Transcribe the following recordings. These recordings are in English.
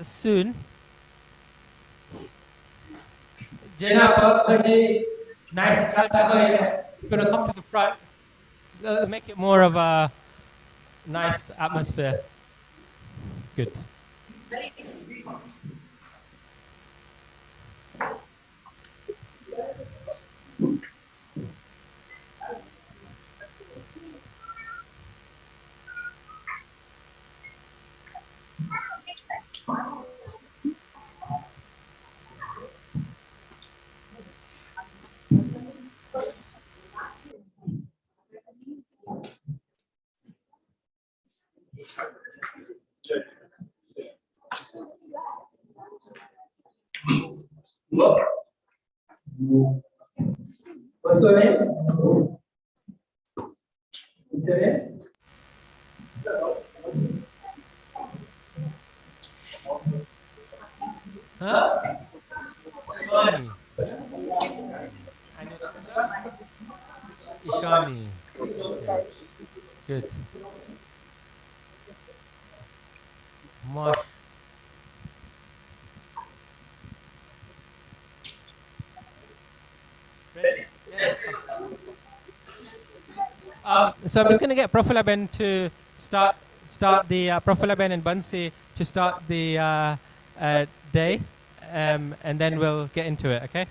soon. Jenna, nice You're gonna come to the front. Make it more of a nice atmosphere. Good. What's your name? What's your name? Huh? Ishani. And your sister? Ishani. Okay. Good. Mosh. Ready? Yeah. So I'm just going to get Profula Ben to start the Profula Ben and Bansi to start the day, and then we'll get into it. Okay.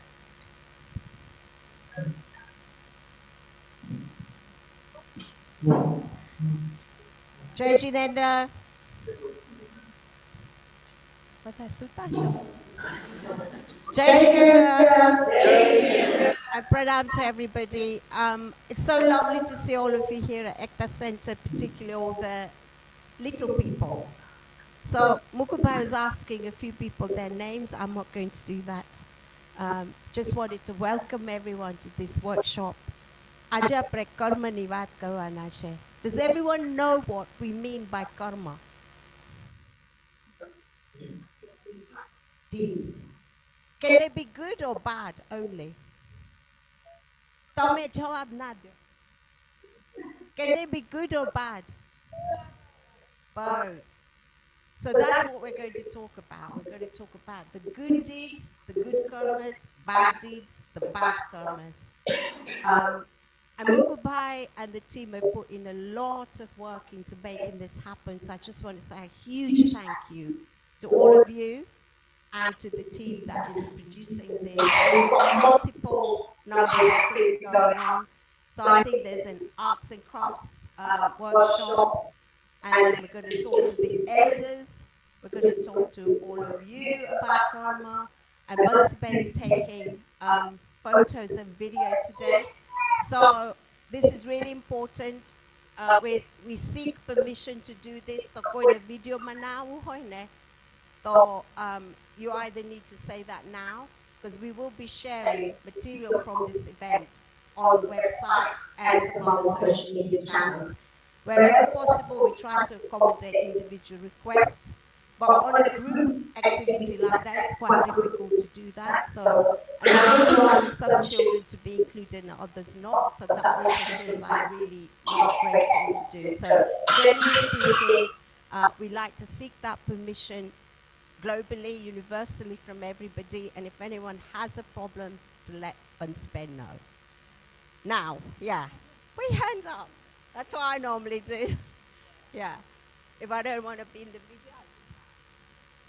Jai Jinendra. Jai Jinendra. And pranam to everybody. It's so lovely to see all of you here at Ekta Centre, particularly all the little people. So Mukul Bhai was asking a few people their names. I'm not going to do that. Just wanted to welcome everyone to this workshop. Aja pre karma ni baat karwana hai. Does everyone know what we mean by karma? Deeds. Can they be good or bad only? Tome jawab na do. Can they be good or bad? Both. So that's what we're going to talk about. We're going to talk about the good deeds, the good karmas, bad deeds, the bad karmas. And Mukul Bhai and the team have put in a lot of work into making this happen. So I just want to say a huge thank you to all of you and to the team that is producing this. We've got multiple numbers of things going on. So I think there's an arts and crafts workshop, and then we're going to talk to the elders. We're going to talk to all of you about karma. And Bansi Ben's taking photos and video today. So this is really important. We seek permission to do this. So going to video manaw hoine. So you either need to say that now, because we will be sharing material from this event on the website and some other social media channels. Wherever possible, we try to accommodate individual requests. But on a group activity like that, it's quite difficult to do that. So, and I would like some children to be included and others not. So that also feels like really a great thing to do. So generally speaking, we like to seek that permission globally, universally from everybody. And if anyone has a problem, to let Bansi Ben know. Now, yeah, put your hands up. That's what I normally do. Yeah, if I don't want to be in the video.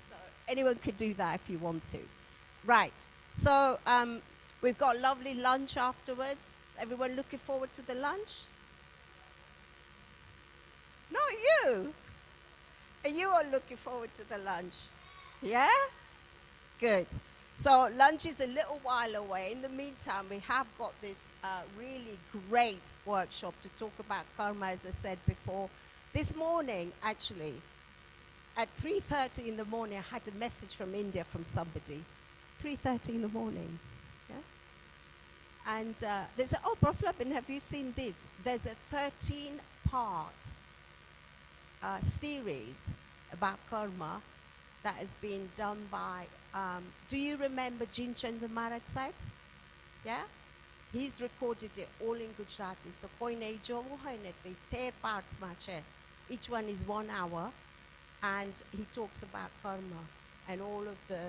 So anyone could do that if you want to. Right, so we've got lovely lunch afterwards. Everyone looking forward to the lunch? Not you. Are you all looking forward to the lunch? Yeah? Good. So lunch is a little while away. In the meantime, we have got this really great workshop to talk about karma, as I said before. This morning, actually, at 3:30 in the morning, I had a message from India from somebody. 3:30 in the morning. Yeah? And they said, oh, Prof. Labin, have you seen this? There's a 13-part series about karma that has been done by, do you remember Jin Chandra Maharaj Sahib? Yeah? He's recorded it all in Gujarati. So koine jovu hoy ne the 13 parts ma che. Each one is 1 hour, and he talks about karma. and all of the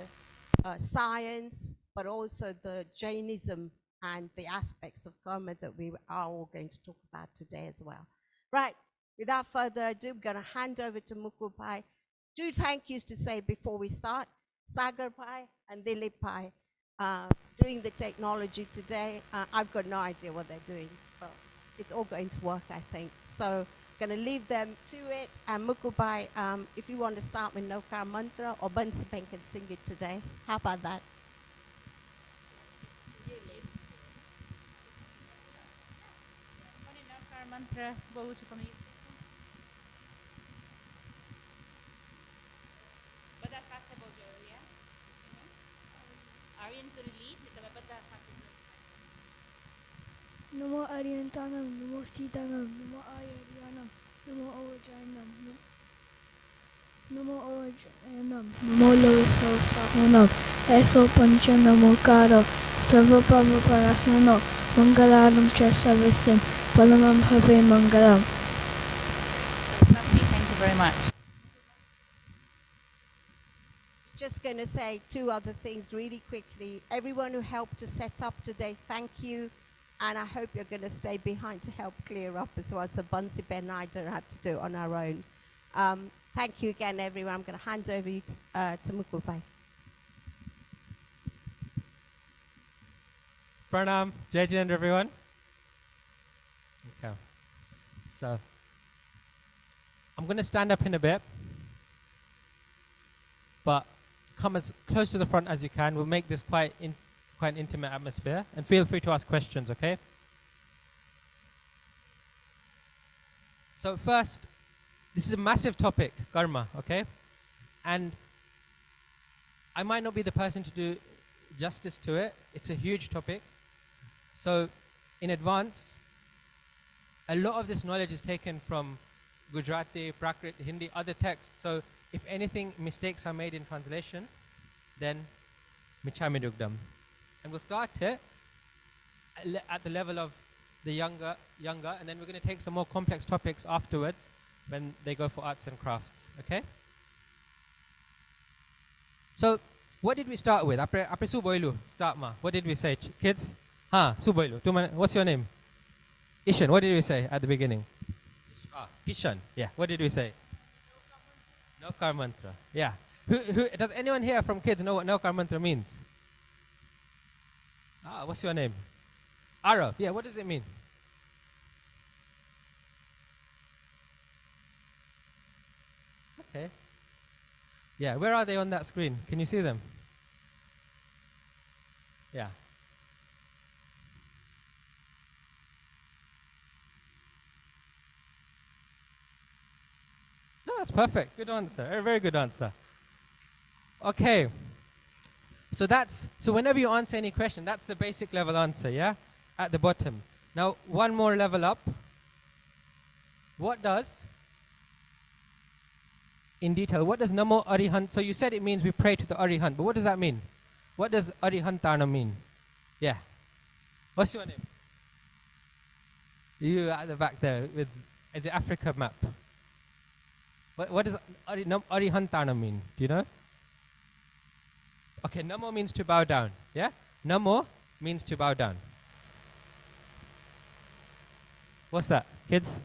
science, but also the Jainism and the aspects of karma that we are all going to talk about today as well. Right, without further ado, I'm going to hand over to Mukul Bhai. 2 thank yous to say before we start. Sagar Bhai and Dilip Bhai doing the technology today. I've got no idea what they're doing, but it's all going to work, I think. So going to leave them to it. And Mukul Bhai, if you want to start with Nokar Mantra, or Bansi Ben can sing it today. How about that? Mantra बहु छ कमी બધા સાથે બોલજો યા Aryan to lead kita બધા સાથે Namo Aryantanam, Namo Sitanam, Namo Ayaryanam, Namo Awajanam, Namo Awajanam, Namo Lovisosahanam, Eso Panchanamo Karo, Sarvapama Parasano, Mangalam Chesavisim, Palamam Have Mangalam. Lovely, thank you very much. Just going to say 2 other things really quickly. Everyone who helped to set up today, thank you. And I hope you're going to stay behind to help clear up as well, so Bansi Ben and I don't have to do it on our own. Thank you again, everyone. I'm going to hand over you to Mukul Bhai. Pranam, Jai Jind, everyone. Okay. So, I'm going to stand up in a bit, but come as close to the front as you can. We'll make this quite an intimate atmosphere, and feel free to ask questions, okay? So first, this is a massive topic, karma, okay? And I might not be the person to do justice to it. It's a huge topic. So in advance, a lot of this knowledge is taken from Gujarati, Prakrit, Hindi, other texts. So if anything mistakes are made in translation, then michami dugdam. And we'll start it at the level of the younger, and then we're going to take some more complex topics afterwards when they go for arts and crafts, okay? So, what did we start with? Apre Suboilu, start ma. What did we say, kids? Suboilu. What's your name? Ishan. What did we say at the beginning? Ishan. Yeah. What did we say? Nokar Mantra. Yeah. Does anyone here from kids know what Nokar Mantra means? What's your name? Arav. Yeah, what does it mean? Okay. Yeah, where are they on that screen? Can you see them? Yeah. No, that's perfect. Good answer. A very good answer. Okay. So whenever you answer any question, that's the basic level answer, yeah? At the bottom. Now, one more level up. What does Namo Arihant, so you said it means we pray to the Arihant, but what does that mean? What does Arihantana mean? Yeah. What's your name? You at the back there with the Africa map. What does Arihantana mean? Do you know? Okay, Namo means to bow down. Yeah? Namo means to bow down. What's that, kids?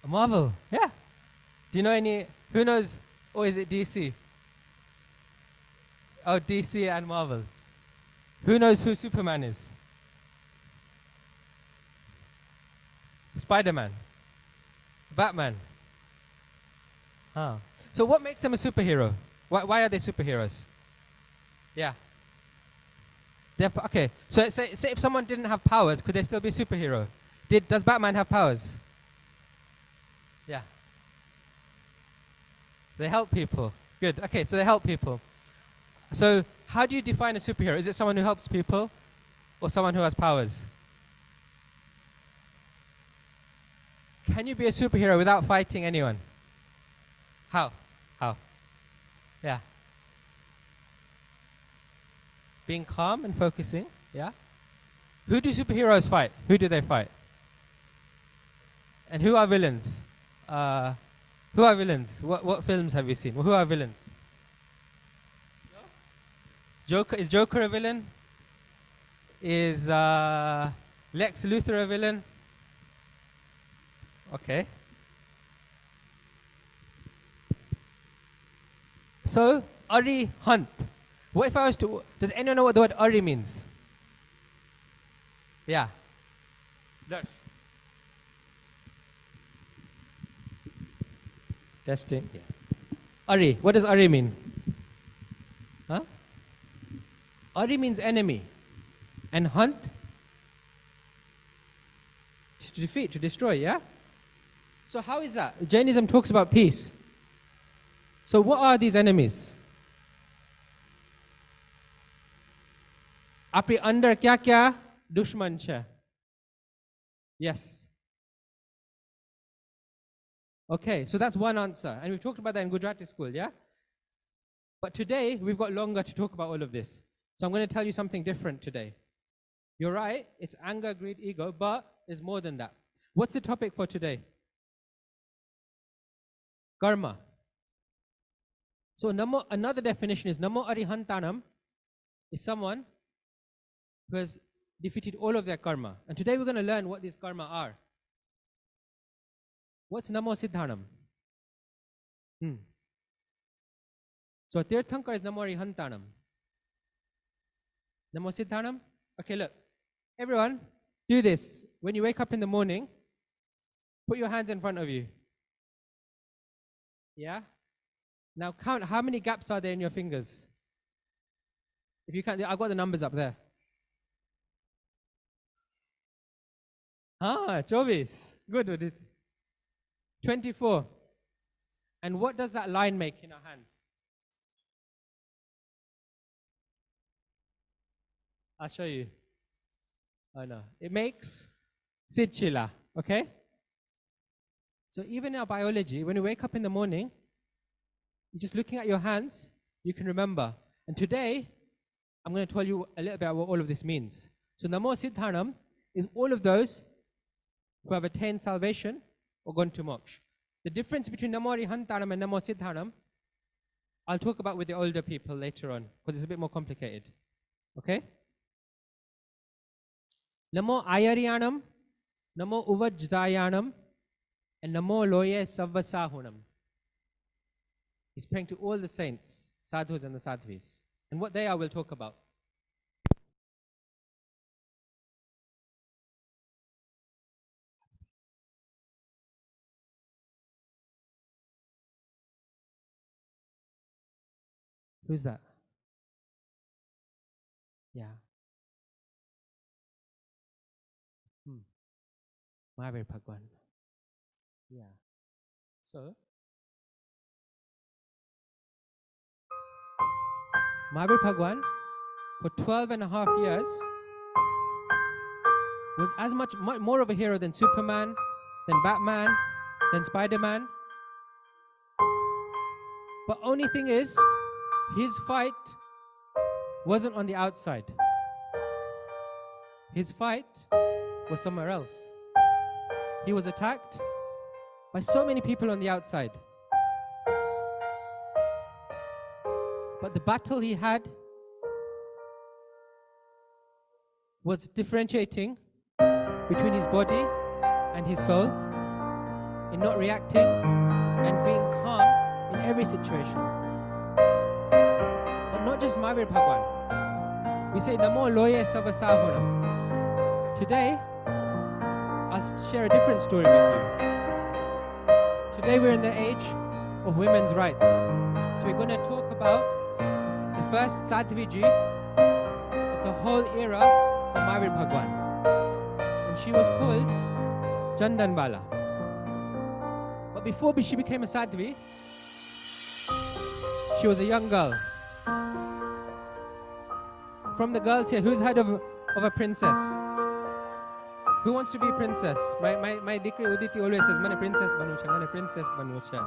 A Marvel. Yeah. Do you know any? Who knows? Or is it DC? Oh, DC and Marvel. Who knows who Superman is? Spider-Man. Batman. So what makes them a superhero? Why are they superheroes? Yeah. Okay. So say if someone didn't have powers, could they still be a superhero? Does Batman have powers? Yeah. They help people. Good. Okay, so they help people. So how do you define a superhero? Is it someone who helps people or someone who has powers? Can you be a superhero without fighting anyone? How? Yeah. Being calm and focusing, yeah? Who do superheroes fight? Who do they fight? And who are villains? Who are villains? What films have you seen? Who are villains? Joker. Is Joker a villain? Is Lex Luthor a villain? Okay. So, Ari Hunt. What if I was to... Does anyone know what the word Ari means? Yeah. Darsh. Testing. Yeah. Ari. What does Ari mean? Huh? Ari means enemy. And hunt? To defeat, to destroy, yeah? So how is that? Jainism talks about peace. So what are these enemies? Api andar kya dushman cha? Yes. Okay, so that's one answer. And we've talked about that in Gujarati school, yeah? But today, we've got longer to talk about all of this. So I'm going to tell you something different today. You're right, it's anger, greed, ego, but there's more than that. What's the topic for today? Karma. So another definition is Namo Arihantanam is someone who has defeated all of their karma. And today we're going to learn what these karma are. What's Namo Siddhanam? So Tirthankar is Namo Arihantanam. Namo Siddhanam? Okay, look. Everyone, do this. When you wake up in the morning, put your hands in front of you. Yeah? Now count how many gaps are there in your fingers. If you can't, I've got the numbers up there. Chovis. Good. 24. And what does that line make in our hands? I'll show you. Oh no. It makes Sidchila. Okay? So even in our biology, when you wake up in the morning, you're just looking at your hands, you can remember. And today, I'm going to tell you a little bit about what all of this means. So Namo Siddhanam is all of those who have attained salvation or gone to moksha. The difference between Namo Arihantanam and Namo Siddhanam, I'll talk about with the older people later on, because it's a bit more complicated. Okay? Namo Ayariyanam, Namo Uvajzayanam, and Namo Loye Savvasahunam. He's praying to all the saints, sadhus and the sadhvis. And what they are, we'll talk about. Who's that? Yeah. Mahavir Bhagwan. Yeah. So, Mahavir Bhagwan, for 12 and a half years, was as much more of a hero than Superman, than Batman, than Spider-Man. But only thing is, his fight wasn't on the outside. His fight was somewhere else. He was attacked by so many people on the outside. But the battle he had was differentiating between his body and his soul, in not reacting and being calm in every situation. But not just Mahavir Bhagwan. We say Namo Loye Savasahunam. Today, I'll share a different story with you. Today we're in the age of women's rights. So we're going to talk about the first Sadhviji of the whole era of Mahavir Bhagwan. And she was called Chandanbala. But before she became a Sadhvi, she was a young girl. From the girls here, who's heard of a princess? Who wants to be a princess? My decree Uditi always says, Mane princess banucha, Mane princess banucha.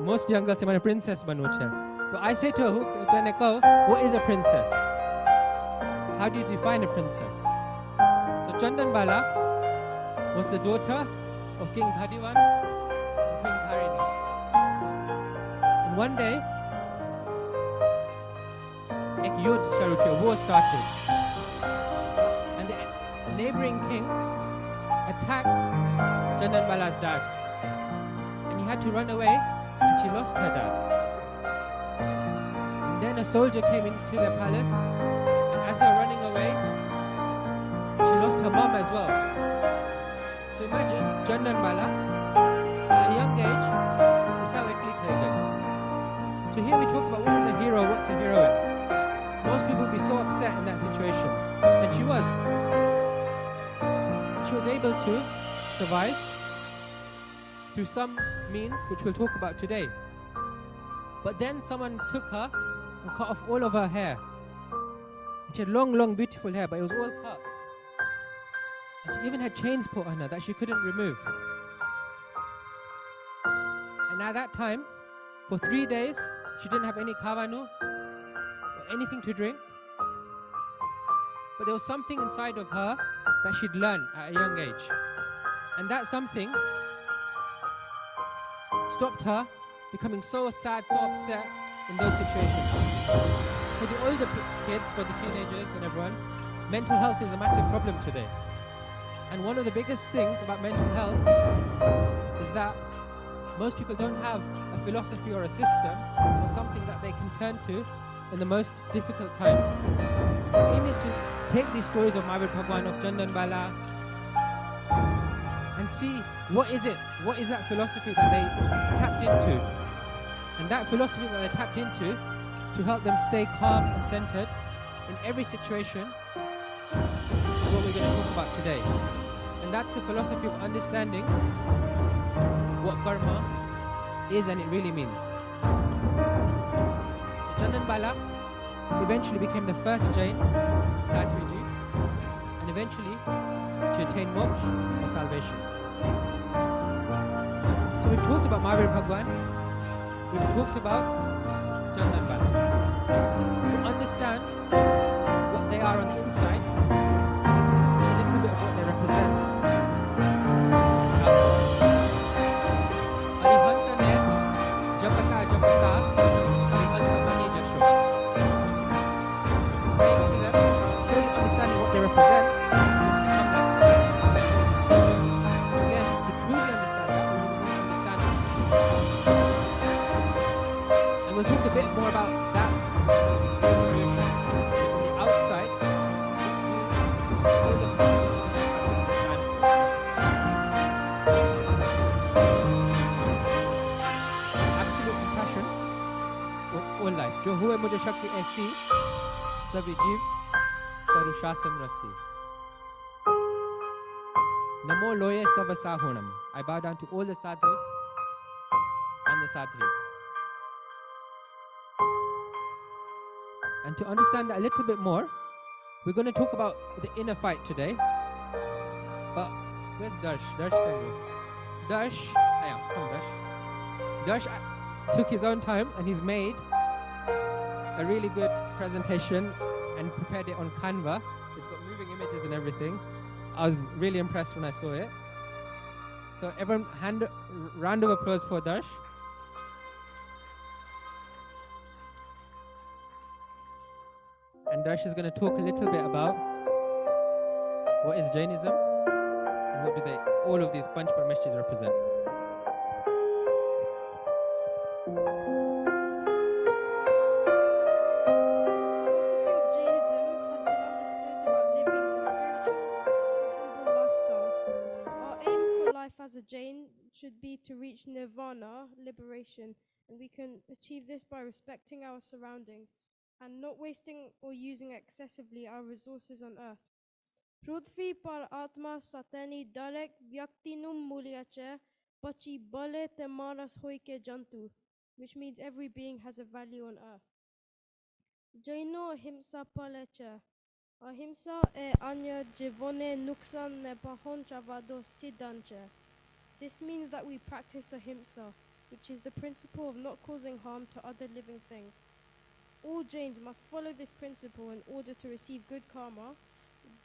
Most young girls say, Mane princess banucha. So I say to her, what is a princess? How do you define a princess? So Chandanbala was the daughter of King Dhadivan and Queen Dharini. And one day, ek yudh sharu hua, a war started. And the neighboring king attacked Jandanbala's dad. And he had to run away, and she lost her dad. And then a soldier came into the palace, and as they were running away, she lost her mom as well. So imagine Jandanbala, at a young age, is how ekli thai gayi. So here we talk about what is a hero, what's a heroine. Most people would be so upset in that situation. And she was. She was able to survive through some means, which we'll talk about today. But then someone took her and cut off all of her hair. She had long, long, beautiful hair, but it was all cut. And she even had chains put on her that she couldn't remove. And at that time, for 3 days, she didn't have any kavanu or anything to drink. But there was something inside of her that she'd learned at a young age. And that something stopped her becoming so sad, so upset in those situations. For the older kids, for the teenagers and everyone, mental health is a massive problem today. And one of the biggest things about mental health is that most people don't have a philosophy or a system or something that they can turn to in the most difficult times. So the aim is to take these stories of Mahavir Bhagwan, of Jandanbala, and see what is that philosophy that they tapped into. And that philosophy that they tapped into to help them stay calm and centered in every situation is what we're going to talk about today. And that's the philosophy of understanding what karma is and it really means. So Jandanbala eventually became the first Jain Sadhuji, and eventually she attained moksha or salvation. So we've talked about Mahavir Bhagwan, we've talked about Jandanbala. To understand what they are on the inside, see a little bit of what they represent. Arihanta ne japata japata arihanta mani jasho. Praying to them, slowly understanding what they represent, we can come back. Again, to truly understand that, we will understand it. And we'll talk a bit more about that evolution from the outside, all the concepts that we understand. Absolute compassion for all life. Jo huwe mujhe shakti aisi, sabhi jeev karu shasan rasi. Namo loye savasahonam. I bow down to all the sadhus and the sadhis. And to understand that a little bit more, we're going to talk about the inner fight today. But where's Darsh? Darsh, can you? Darsh, come on, Darsh. Darsh took his own time and he's made a really good presentation and prepared it on Canva. It's got moving images and everything. I was really impressed when I saw it. So everyone, round of applause for Darsh. And Darsh is going to talk a little bit about what is Jainism and what do all of these Panch Parameshis represent. Philosophy of Jainism has been understood about living a spiritual and humble lifestyle. Our aim for life as a Jain should be to reach nirvana, liberation, and we can achieve this by respecting our surroundings and not wasting or using excessively our resources on earth. Prudvi par atma satani darek vyaktinum mulyache pachi bale te manas hoike jantu, which means every being has a value on earth. Jaino ahimsa paleche. Ahimsa e anya jivone nuksan ne pahonchavado siddhanche. This means that we practice ahimsa, which is the principle of not causing harm to other living things. All Jains must follow this principle in order to receive good karma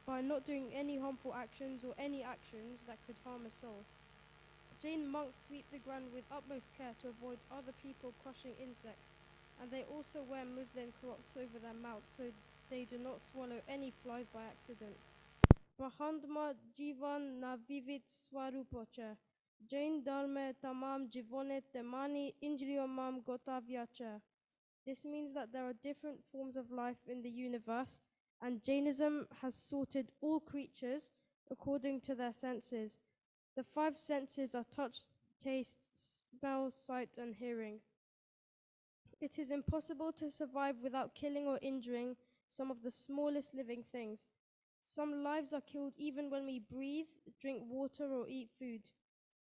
by not doing any harmful actions or any actions that could harm a soul. Jain monks sweep the ground with utmost care to avoid other people crushing insects, and they also wear Muslim cloths over their mouths so they do not swallow any flies by accident. Prahandma Jivan na Vivid Swarupocha. Jain Dharma Tamam Jivone Temani Injriyamam Gotavyacha. This means that there are different forms of life in the universe, and Jainism has sorted all creatures according to their senses. The five senses are touch, taste, smell, sight, and hearing. It is impossible to survive without killing or injuring some of the smallest living things. Some lives are killed even when we breathe, drink water, or eat food.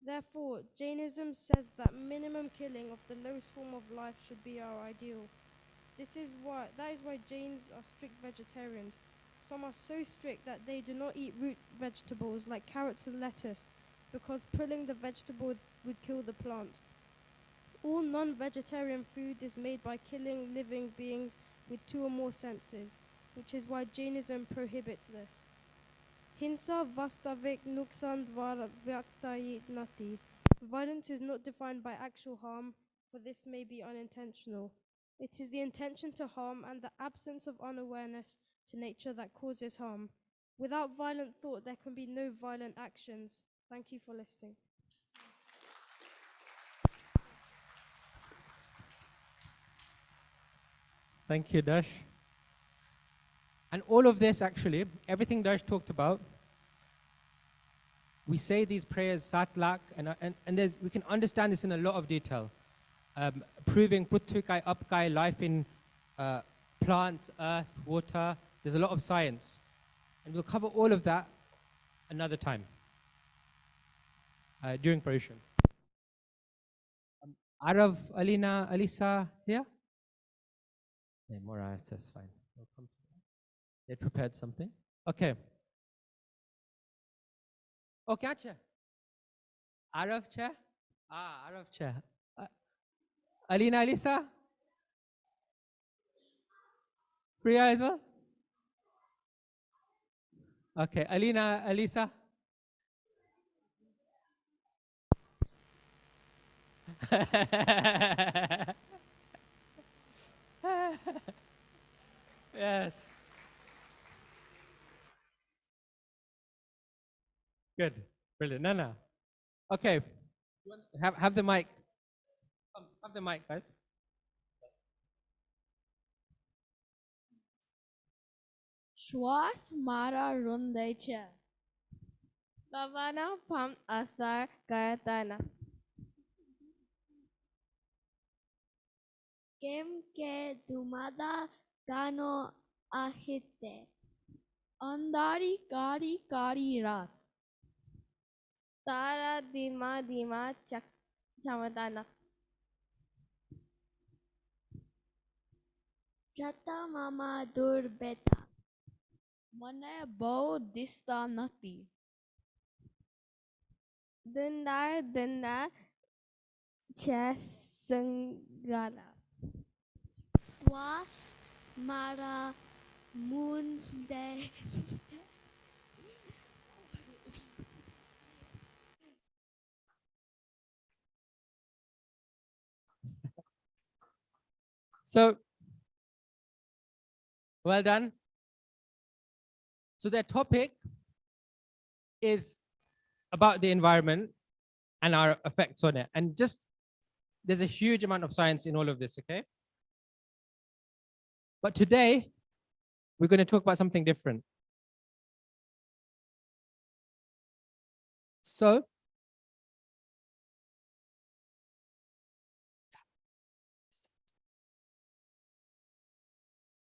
Therefore, Jainism says that minimum killing of the lowest form of life should be our ideal. That is why Jains are strict vegetarians. Some are so strict that they do not eat root vegetables like carrots and lettuce, because pulling the vegetable would kill the plant. All non-vegetarian food is made by killing living beings with two or more senses, which is why Jainism prohibits this. Hinsa vastavik nuksan dvar vyaktayi nati. Violence is not defined by actual harm, for this may be unintentional. It is the intention to harm and the absence of unawareness to nature that causes harm. Without violent thought, there can be no violent actions. Thank you for listening. Thank you, Dash. And all of this, actually, everything Dash talked about, we say these prayers, Satlak, and we can understand this in a lot of detail. Proving Prithvikai, Upkai, life in plants, earth, water. There's a lot of science. And we'll cover all of that another time during Parisham. Arav, Alina, Alisa, here? Yeah, Mora, that's fine. We'll come to that. They prepared something. Okay. Oh, kya chair? Arav chair? Arav chair. Alina, Alisa? Priya as well? Okay, Alina, Alisa? Yes. Good. Brilliant. Nana. Okay. Have the mic. Have the mic, guys. श्वास मारा रुंदै छ तवाना फम असर करताना केम के दुमादा गानो आहिते अंधारी कारी कारी रात तारा धीमा धीमा चमकताना जता मामा दूर बेटा મને બહુ દિસતા નથી દિનદાર છે સંગાલા શ્વાસ મારા Munde So, well done. So their topic is about the environment and our effects on it. And just, there's a huge amount of science in all of this, okay? But today, we're going to talk about something different. So,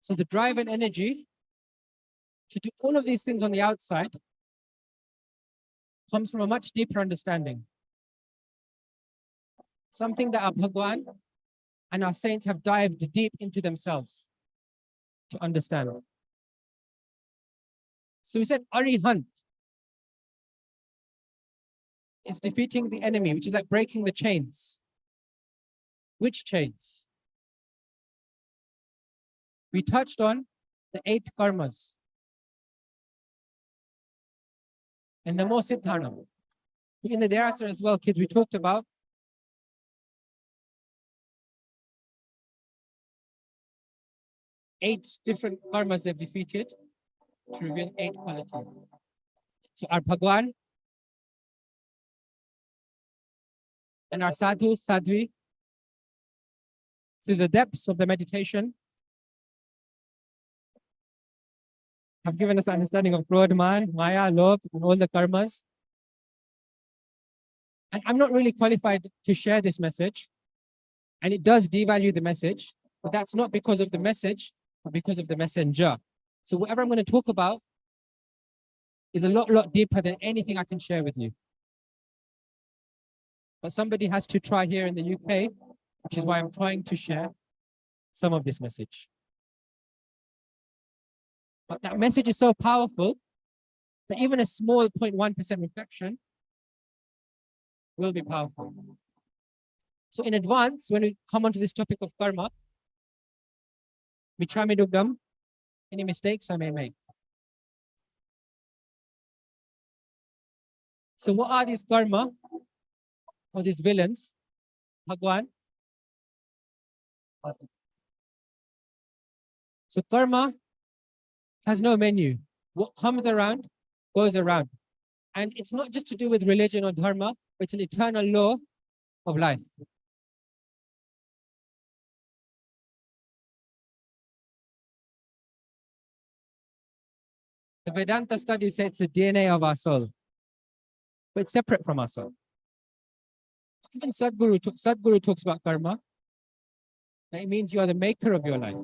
the drive and energy to do all of these things on the outside comes from a much deeper understanding. Something that our Bhagwan and our saints have dived deep into themselves to understand. So we said Arihant is defeating the enemy, which is like breaking the chains. Which chains? We touched on the 8 karmas. And Namo Siddhanam. In the thereafter as well, kids, we talked about eight different karmas they've defeated to reveal eight qualities. So our Bhagwan and our sadhu, sadhvi, through the depths of the meditation, have given us understanding of Krodh, Man, Maya, Lobh, and all the karmas. And I'm not really qualified to share this message. And it does devalue the message, but that's not because of the message, but because of the messenger. So whatever I'm going to talk about is a lot deeper than anything I can share with you. But somebody has to try here in the UK, which is why I'm trying to share some of this message. But that message is so powerful that even a small 0.1% reflection will be powerful. So in advance, when we come onto this topic of karma, Michami Dugam, any mistakes I may make. So what are these karma or these villains? Bhagwan. So karma has no menu. What comes around goes around. And it's not just to do with religion or dharma, it's an eternal law of life. The Vedanta studies say it's the DNA of our soul, but it's separate from our soul. Even Sadhguru talks about karma. That it means you are the maker of your life.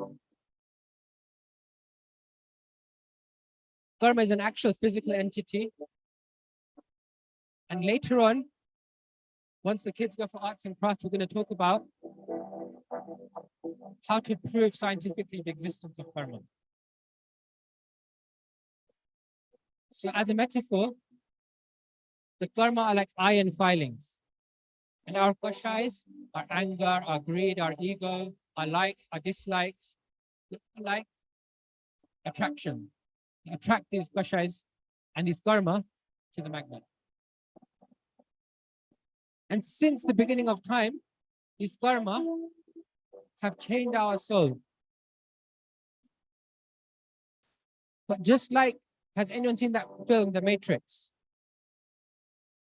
Karma is an actual physical entity. And later on, once the kids go for arts and crafts, we're going to talk about how to prove scientifically the existence of karma. So as a metaphor, the karma are like iron filings. And our kashais, our anger, our greed, our ego, our likes, our dislikes, like attraction. Attract these kashais and these karma to the magnet. And since the beginning of time, these karma have chained our soul. But just like, has anyone seen that film, The Matrix?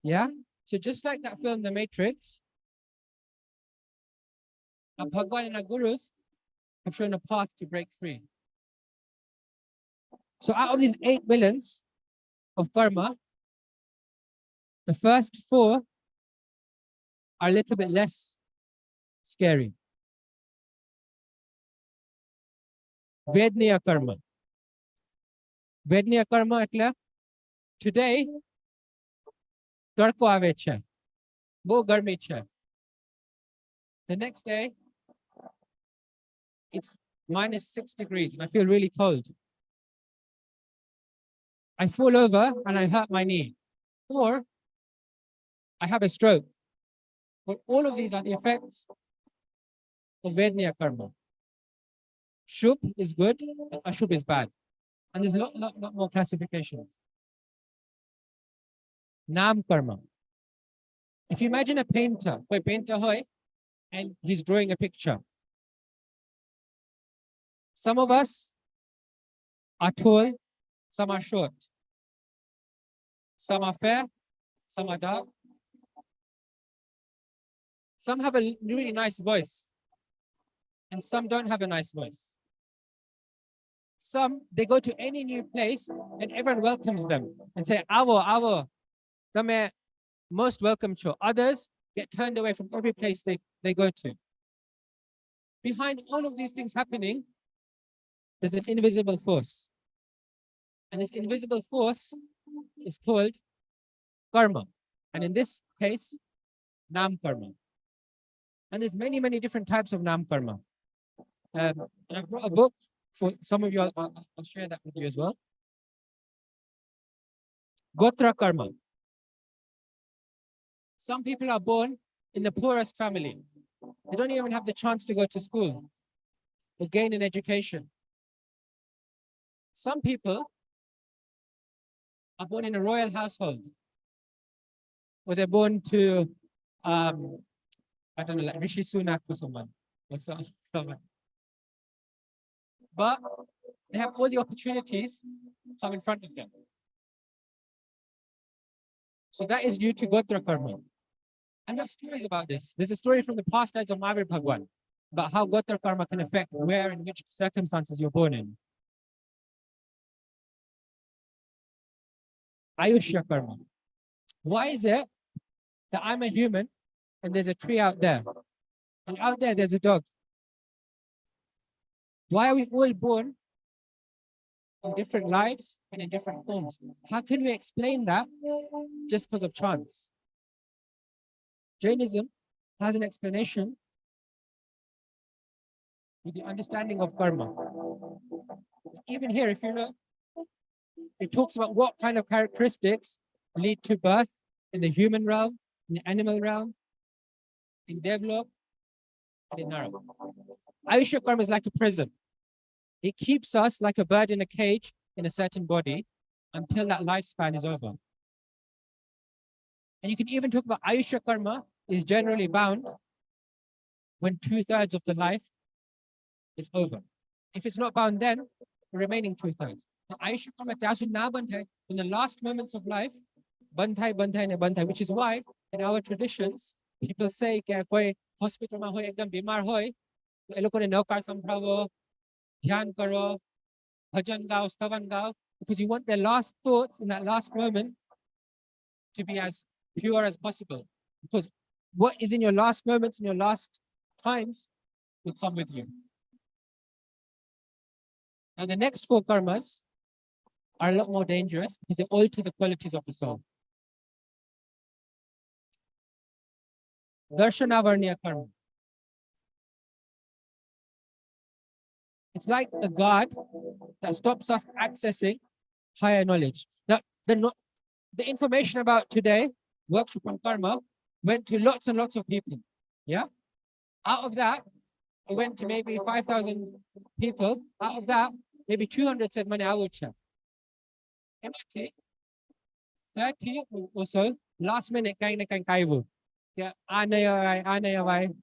Yeah? So just like that film, The Matrix, our Bhagwan and our Gurus have shown a path to break free. So out of these 8 villains of karma, the first 4 are a little bit less scary. Vedniya karma. Vedniya karma એટલે today તડકો આવે છે. બહુ ગરમી છે. The next day it's -6 degrees and I feel really cold. I fall over and I hurt my knee, or I have a stroke. But all of these are the effects of Vedniya karma. Shubh is good and Ashubh is bad. And there's a lot more classifications. Nam karma. If you imagine a painter, and he's drawing a picture. Some of us are tall, some are short. Some are fair, some are dark. Some have a really nice voice, and some don't have a nice voice. Some, they go to any new place and everyone welcomes them and say, Avo, tame most welcome to. Others get turned away from every place they go to. Behind all of these things happening, there's an invisible force. And this invisible force is called karma. And in this case, nam karma. And there's many different types of nam karma. And I brought a book for some of you. I'll share that with you as well. Gotra karma. Some people are born in the poorest family. They don't even have the chance to go to school or gain an education. Some people are born in a royal household. or they're born to, I don't know, like Rishi Sunak or someone, or someone. But they have all the opportunities come in front of them. So that is due to Gotra Karma. And there are stories about this. There's a story from the past lives of Mahavir Bhagwan about how Gotra Karma can affect where and which circumstances you're born in. Ayushya Karma. Why is it that I'm a human and there's a tree out there? And out there, there's a dog. Why are we all born in different lives and in different forms? How can we explain that just because of chance? Jainism has an explanation with the understanding of karma. Even here, if you look, it talks about what kind of characteristics lead to birth in the human realm, in the animal realm, in Devlok, and in Narak. Ayushya karma is like a prison. It keeps us like a bird in a cage in a certain body until that lifespan is over. And you can even talk about Ayushya karma is generally bound when 2/3 of the life is over. If it's not bound then, the remaining 2/3. Now, Ayushya karma tasu na bandhai in the last moments of life, bandhai, bandhai, ne bandhai, which is why in our traditions, people say कि कोई hospital में होए एकदम बीमार होए, तो ये लोगों ने नौकार संभ्रावो, ध्यान करो, bhajan gao, stavan gao, because you want their last thoughts in that last moment to be as pure as possible. Because what is in your last moments, in your last times, will come with you. Now, the next 4 karmas are a lot more dangerous because they alter the qualities of the soul. Darshanavarniya karma. It's like a guard that stops us accessing higher knowledge. Now, the information about today, workshop on karma, went to lots and lots of people. Yeah? Out of that, it went to maybe 5,000 people. Out of that, maybe 200 said, Mane, I will share. MIT, 30 or so, last minute, kain na kain kaivu. Yeah, anayawai.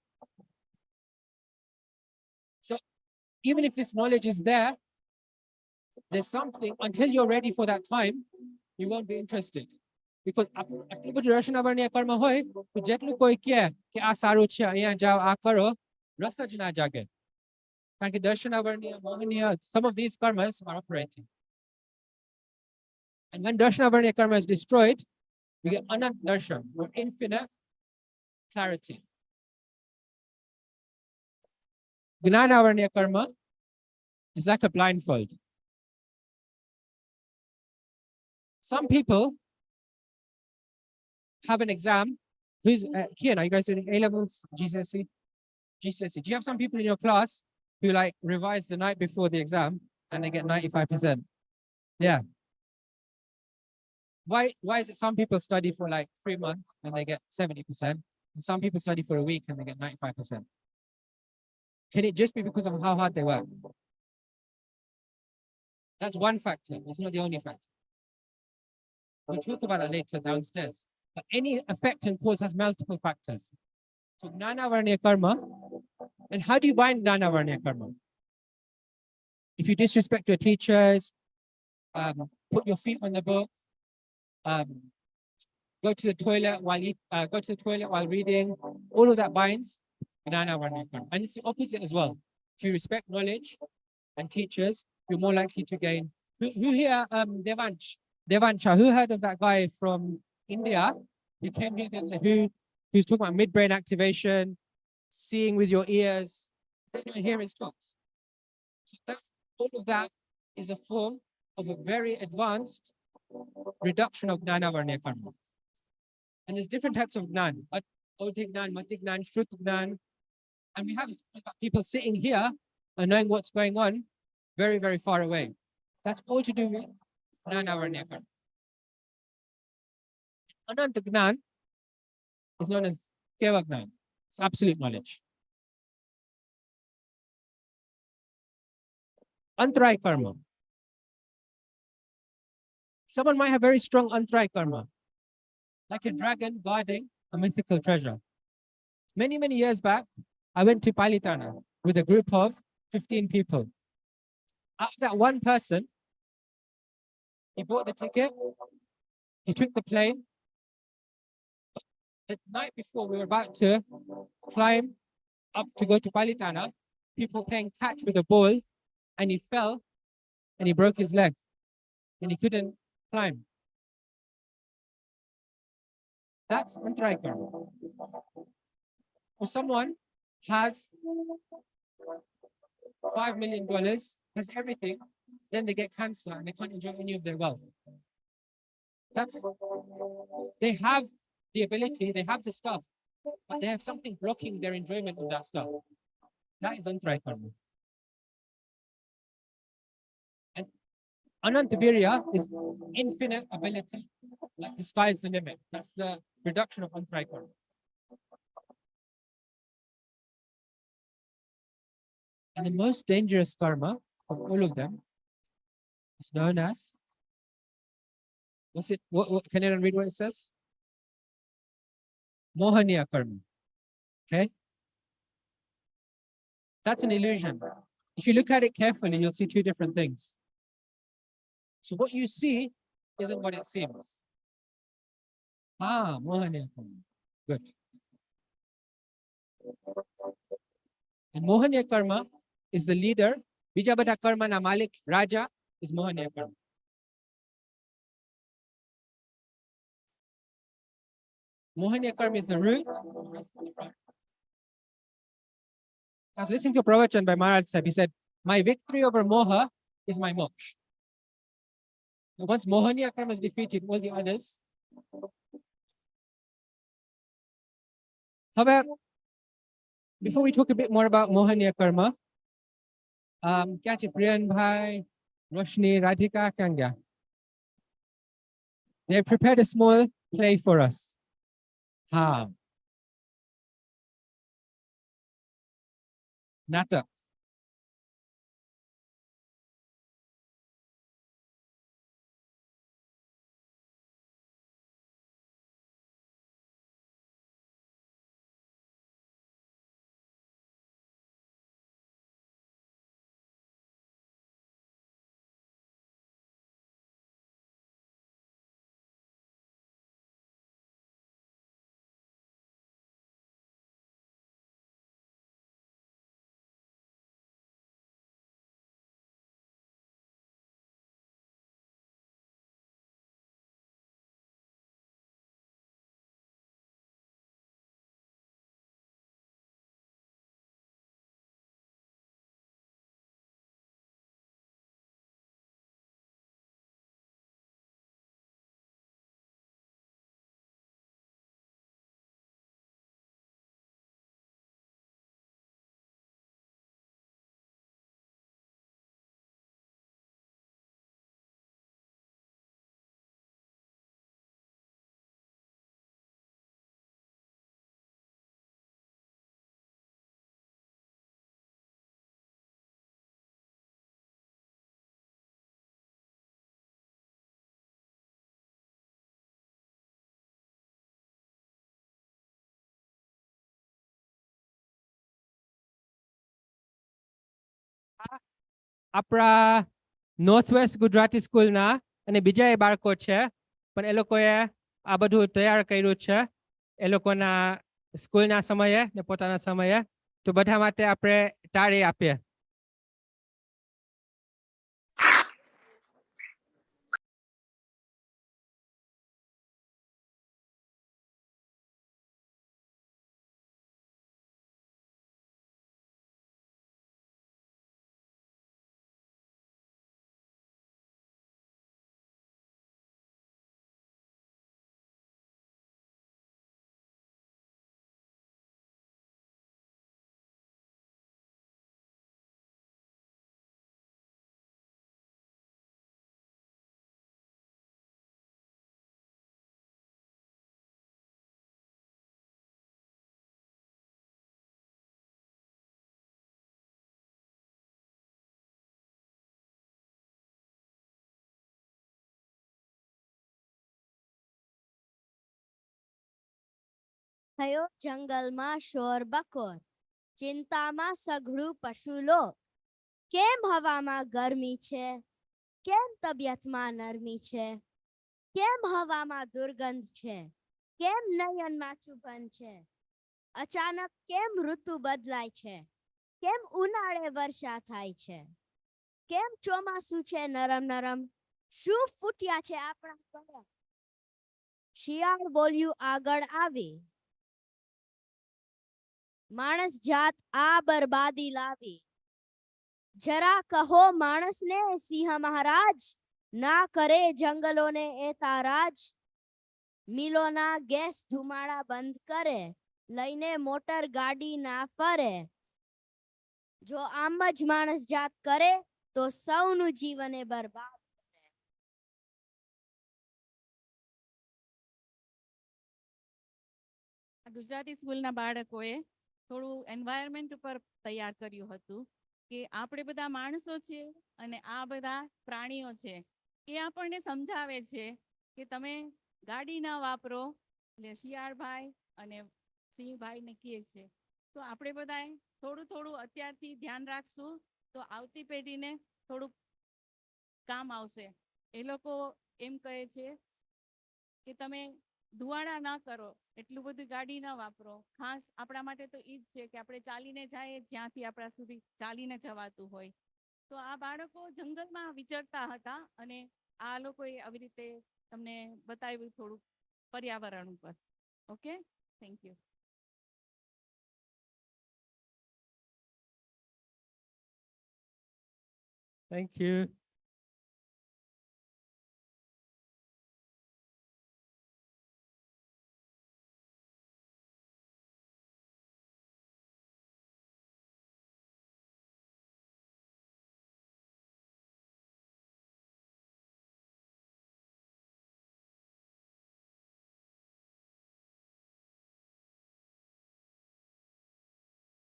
So even if this knowledge is there, there's something, until you're ready for that time, you won't be interested. Because આટલું બધું રચનાવર્ણીય કર્મ હોય તો જેટલું કોઈ કહે કે આ સારું છે અહીંયા જાઓ આ કરો રસ જ ના જાગે કારણ કે દર્શનાવર્ણીય મોહનીય some of these karmas are operating. And when Darshanavarniya karma is destroyed, we get Anant Darshan, or infinite clarity. Gnanavarniya karma is like a blindfold. Some people have an exam. Who's here? Are you guys doing A levels, GCSE? GCSE. Do you have some people in your class who like revise the night before the exam and they get 95%? Yeah. Why is it some people study for like 3 months and they get 70%, and some people study for a week and they get 95%? Can it just be because of how hard they work? That's one factor. It's not the only factor. We'll talk about that later downstairs. But any effect and cause has multiple factors. So Gnanavarniya karma, and how do you bind Gnanavarniya karma? If you disrespect your teachers, put your feet on the book, go to the toilet while reading, all of that binds Gnanavarniya karma. And it's the opposite as well. If you respect knowledge and teachers, you're more likely to gain. Who here, Devansha, who heard of that guy from India who came here, who's talking about midbrain activation, seeing with your ears? Did anyone hear his talks? So all of that is a form of a very advanced reduction of Gnanavarniya karma. And there's different types of Gnan, Odhignan, Matignan, Shrutgnan. And we have people sitting here and knowing what's going on very, very far away. That's all to do with Gnanavarniya karma. Ananta Gnan is known as Keva Gnan. It's absolute knowledge. Antray karma. Someone might have very strong Antray karma. like a dragon guarding a mythical treasure. Many, many years back, I went to Palitana with a group of 15 people. Out of that one person, he bought the ticket, he took the plane. The night before we were about to climb up to go to Palitana, people playing catch with a ball, and he fell and he broke his leg and he couldn't climb. That's antarai karma. Or someone has $5 million, has everything, then they get cancer and they can't enjoy any of their wealth. That's they have the ability, they have the stuff, but they have something blocking their enjoyment of that stuff. That is antarai karma. And anantabirya is infinite ability, like the sky is the limit. That's the reduction of antarai karma. And the most dangerous karma of all of them is known as, what's it? What can anyone read what it says? Mohaniya karma. Okay? That's an illusion. If you look at it carefully, you'll see two different things. So what you see isn't what it seems. Mohaniya karma. Good. And Mohaniya karma is the leader. Bijabada karma na malik, Raja, is Mohaniya karma. Mohaniya karma is the root. I was listening to a pravachan by Maharaj Sahib. He said, my victory over Moha is my moksha. Once Mohaniya karma is defeated, all the others. However, before we talk a bit more about Mohaniya karma, kya che Priyan Bhai, Roshni, Radhika, Kanga. They have prepared a small play for us. Natak. Apra Northwest Gujarati School na અને બીજા એ બાળકો છે પણ એ લોકોએ આ બધું તૈયાર કર્યું છે એ લોકોના સ્કૂલના સમયે ને પોતાના સમયે તો બધા માટે આપણે તાળી આપીએ. થયો જંગલમાં શોર બકોર, ચિંતામાં સઘળું પશુલોક. કેમ હવામાં ગરમી છે, કેમ તબિયતમાં નરમી છે, કેમ હવામાં દુર્ગંધ છે, કેમ નયનમાં ચુભન છે, અચાનક કેમ ઋતુ બદલાય છે, કેમ ઉનાળે વર્ષા થાય છે, કેમ ચોમાસું છે નરમ નરમ, શું ફૂટ્યા છે આપણા કરમ. શિયાળ બોલ્યું આગળ આવી, માણસ જાત આ બરબાદી લાવી. જરા કહો માણસને સિંહ મહારાજ, ના કરે જંગલોને એ તારાજ. મિલોના ગેસ ધુમાડા બંધ કરે, લઈને મોટર ગાડી ના ફરે. જો આમ જ માણસ જાત કરે તો સૌનું જીવન એ બરબાદ. ગુજરાતી સ્કૂલના બાળકોએ થોડું એન્વાયરમેન્ટ ઉપર તૈયાર કર્યું હતું કે આપણે બધા માણસો છે અને આ બધા પ્રાણીઓ છે. એ આપણને સમજાવે છે કે તમે ગાડી ના વાપરો, એટલે શિયાળભાઈ અને સિંહભાઈને કહે છે. તો આપણે બધાએ થોડું થોડું અત્યારથી ધ્યાન રાખશું તો આવતી પેઢીને થોડુંક કામ આવશે. એ લોકો એમ કહે છે કે તમે ધુવાડા ના કરો, એટલું બધું ગાડી ના વાપરો. ખાસ આપણા માટે તો ઈ જ છે કે આપણે ચાલીને જઈએ જ્યાંથી આપણા સુધી ચાલીને જવાતું હોય. તો આ બાળકો જંગલમાં વિચરતા હતા અને આ લોકોએ આવી રીતે તમને બતાવ્યું થોડુંક પર્યાવરણ ઉપર. Okay, thank you. Thank you.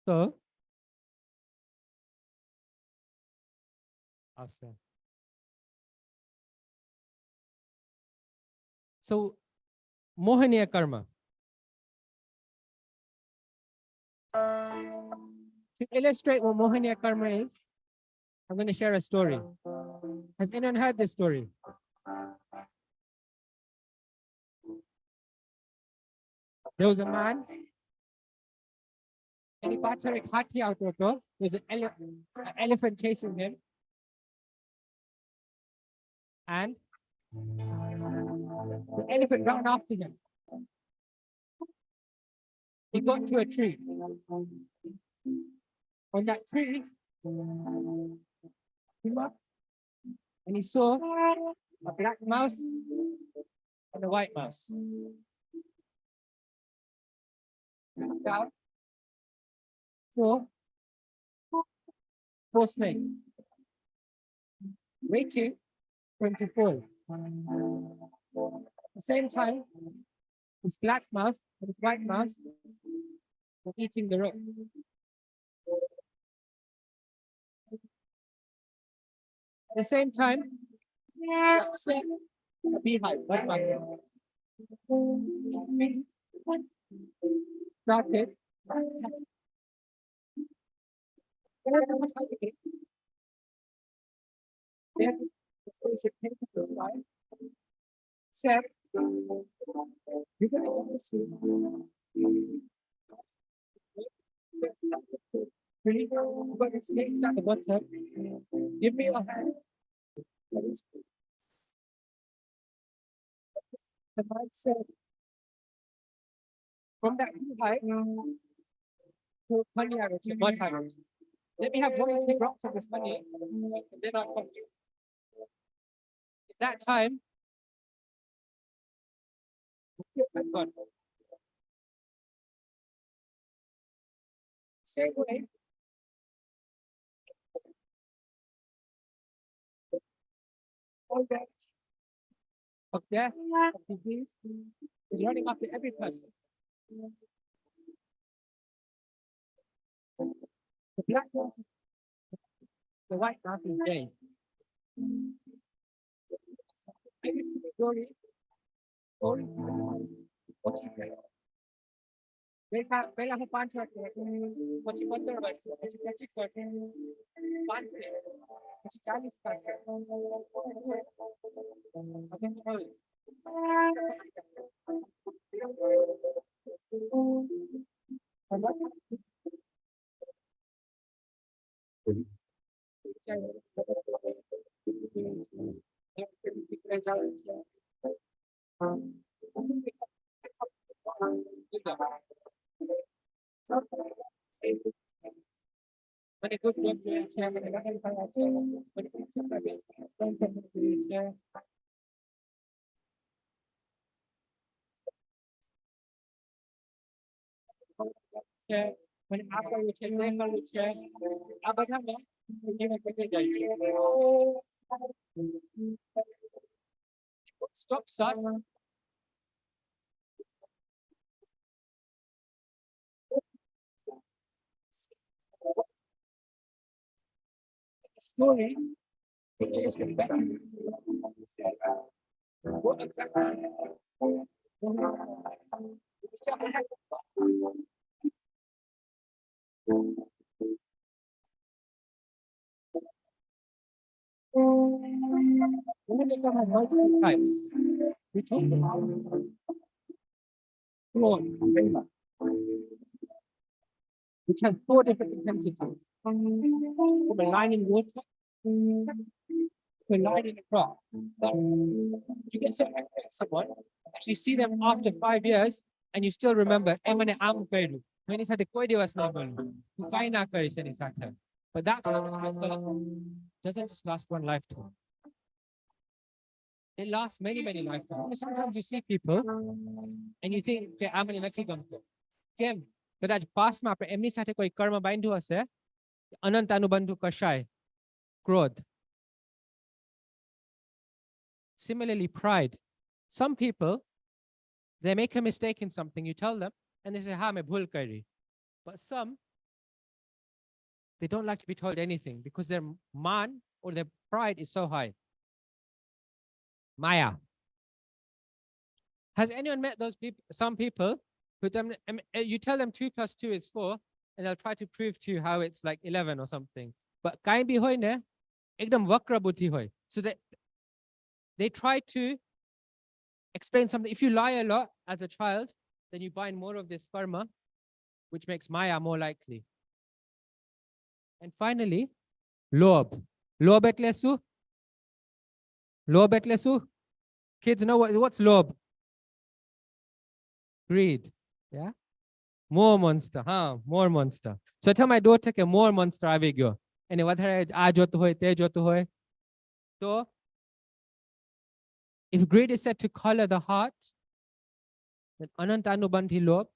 So, awesome. So, Mohaniya karma. To illustrate what Mohaniya karma is, I'm going to share a story. Has anyone heard this story? There was a man, and he bought a hati out of it. There's an elephant chasing him, and the elephant ran after him. He got to a tree. On that tree, he looked and he saw a black mouse and a white mouse. He looked out, saw four snakes waiting for him to fall. At the same time, this black mouse and this white mouse were eating the rope. At the same time, he upset a beehive, one by one. His feet started. Then the spaceship came to the sky, said, "You're going to get this Really? But the snakes at the bottom. Give me your hand. The man said, from that beehive to honey arrows, to mud arrows. Let me have 1 or 2 drops of this honey, and then I'll come to you. At that time, I'm gone. Same way, all that of death, of disease, is running after every person. The black mouse, the white mouse is dead. I used to be story, what he did. પહેલા હું 5 વર્ષ પછી 15 વર્ષ પછી 25 વર્ષ 35 પછી 40 થશે મને ગુડ જોબ જોઈએ છે મને લગ્ન કરવા છે મને ઈચ્છા કરે છે છે મને આ કરવું છે તે કરવું છે આ બધામાં એને પતી જાય છે stops us story is the better what exactly multiple types. We talk about floor, which has 4 different intensities. From a line in water to a line in a crop. You get so angry at someone, you see them after 5 years, and you still remember, when he said, but that kind of anger doesn't just last one lifetime. It lasts many, many lifetimes. Sometimes you see people and you think, okay, I'm going to કેમ કદાચ પાસ્ટમાં આપણે એમની સાથે કોઈ કર્મ બાંધ્યું હશે અનંત અનુબંધુ કશાય ક્રોધ. Similarly, pride. Some people, they make a mistake in something, you tell them, and they say, ha, main bhul kari. But some, they don't like to be told anything because their man or their pride is so high. Maya. Has anyone met those people? Some people who you tell them 2 + 2 is 4, and they'll try to prove to you how it's like 11 or something. But kai bhi hoy ne, ekdam vakra buddhi hoy. So they try to explain something. If you lie a lot as a child, then you bind more of this karma, which makes Maya more likely. And finally, lob. Lob etle su? Lob etle su? Kids know what's lob? Greed. Yeah? More monster. More monster. So I tell my daughter that more monster આવી ગયો. એને વધારે આ જોતું હોય, તે જોતું હોય. So if greed is said to color the heart, then Ananta Anubandhi Lob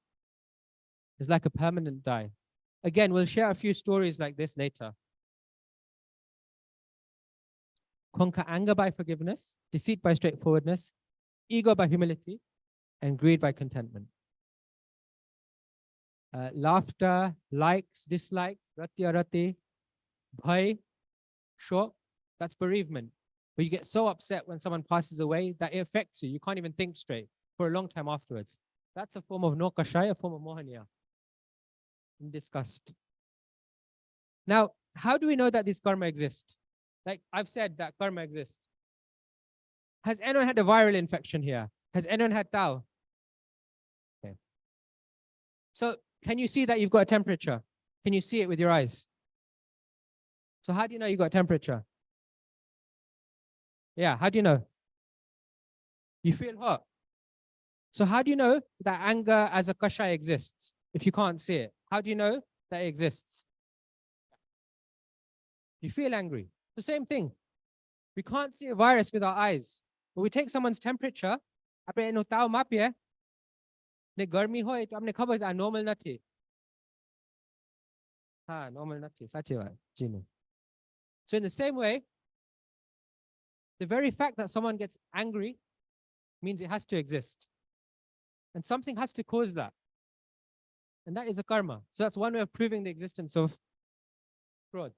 is like a permanent dye. Again, we'll share a few stories like this later. Conquer anger by forgiveness, deceit by straightforwardness, ego by humility, and greed by contentment. Laughter, likes, dislikes, ratya rati, bhai, shock, that's bereavement. But you get so upset when someone passes away that it affects you. You can't even think straight for a long time afterwards. That's a form of nokashaya, a form of mohaniya. Disgust. Now, how do we know that these karma exist? Like I've said that karma exists. Has anyone had a viral infection here? Has anyone had tau? Okay. So can you see that you've got a temperature? Can you see it with your eyes? So how do you know you got temperature? Yeah, how do you know? You feel hot. So how do you know that anger as a kashaya exists if you can't see it? How do you know that it exists? You feel angry. The same thing. We can't see a virus with our eyes. But we take someone's temperature, આપણે એનો તાવ માપીએ ને ગરમી હોય તો આપણે ખબર આ નોર્મલ નથી. હા, નોર્મલ નથી. સાચી વાત. જીનું. So in the same way, the very fact that someone gets angry means it has to exist. And something has to cause that. And that is a karma. So that's one way of proving the existence of fraud.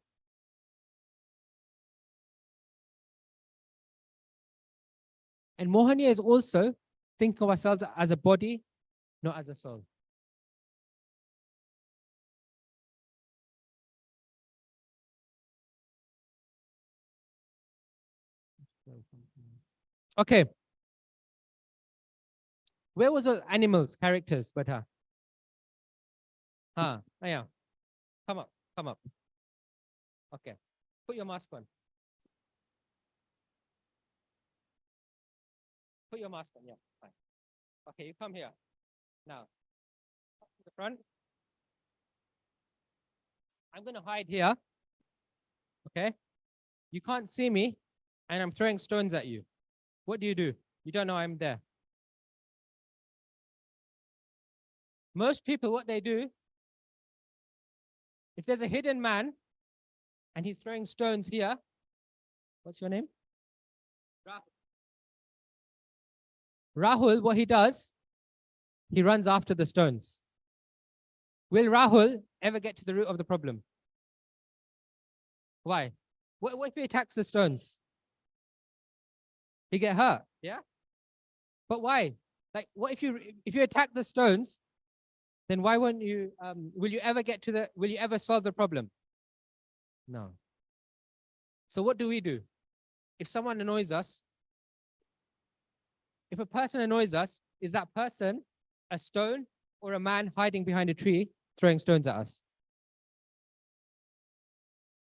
And mohaniya is also thinking of ourselves as a body, not as a soul. Okay. Where was the animals, characters, Bata? Yeah. Come up, come up. Okay. Put your mask on. Put your mask on, yeah, fine. Okay, you come here. Now, to the front. I'm gonna hide here, okay? You can't see me, and I'm throwing stones at you. What do? You don't know I'm there. Most people, what they do, if there's a hidden man, and he's throwing stones here, what's your name? Rahul, what he does, he runs after the stones. Will Rahul ever get to the root of the problem? Why? What if he attacks the stones? He get hurt, yeah? But why? Like, what if you attack the stones, then why won't you, will you ever solve the problem? No. So what do? If someone annoys us, if a person annoys us, is that person a stone or a man hiding behind a tree throwing stones at us?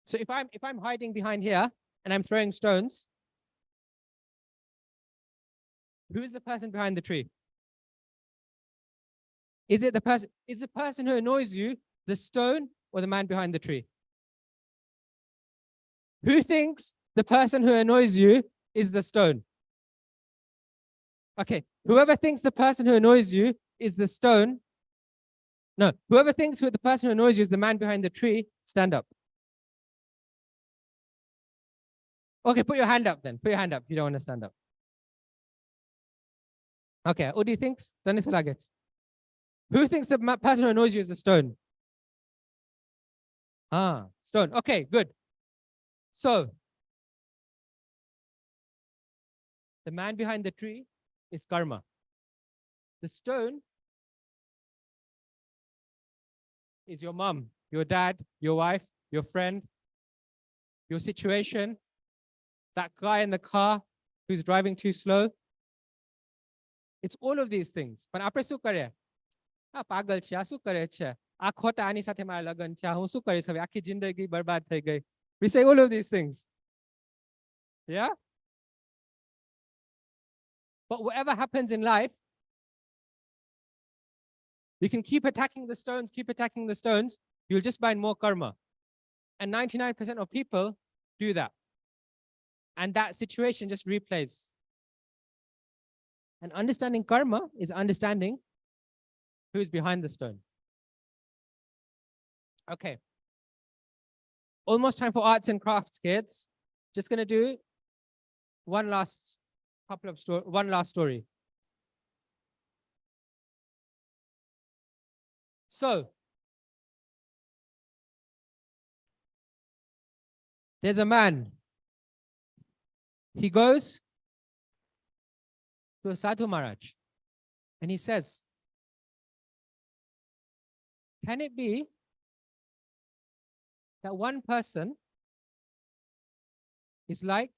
So if I'm hiding behind here and I'm throwing stones, who is the person behind the tree? Is the person who annoys you the stone or the man behind the tree? Who thinks the person who annoys you is the stone? Okay, whoever thinks the person who annoys you is the stone, no, whoever thinks the person who annoys you is the man behind the tree, stand up. Okay, put your hand up then. Put your hand up if you don't want to stand up. Okay, Udi thinks, who thinks the person who annoys you is the stone? Stone. Okay, good. So, the man behind the tree is karma. The stone is your mom, your dad, your wife, your friend, your situation, that guy in the car who's driving too slow. It's all of these things. But આપણે શું કરે? પાગલ છે, આ શું કરે છે? આ ખોટા આની સાથે મારા લગન છે, હું શું કરીશ હવે? આખી જિંદગી બરબાદ થઈ ગઈ. We say all of these things. Yeah? But whatever happens in life, you can keep attacking the stones, you'll just find more karma. And 99% of people do that. And that situation just replays. And understanding karma is understanding who's behind the stone. Okay. Almost time for arts and crafts, kids. Just gonna do one last story. So, there's a man. He goes to a Sadhu Maharaj and he says, can it be that one person is like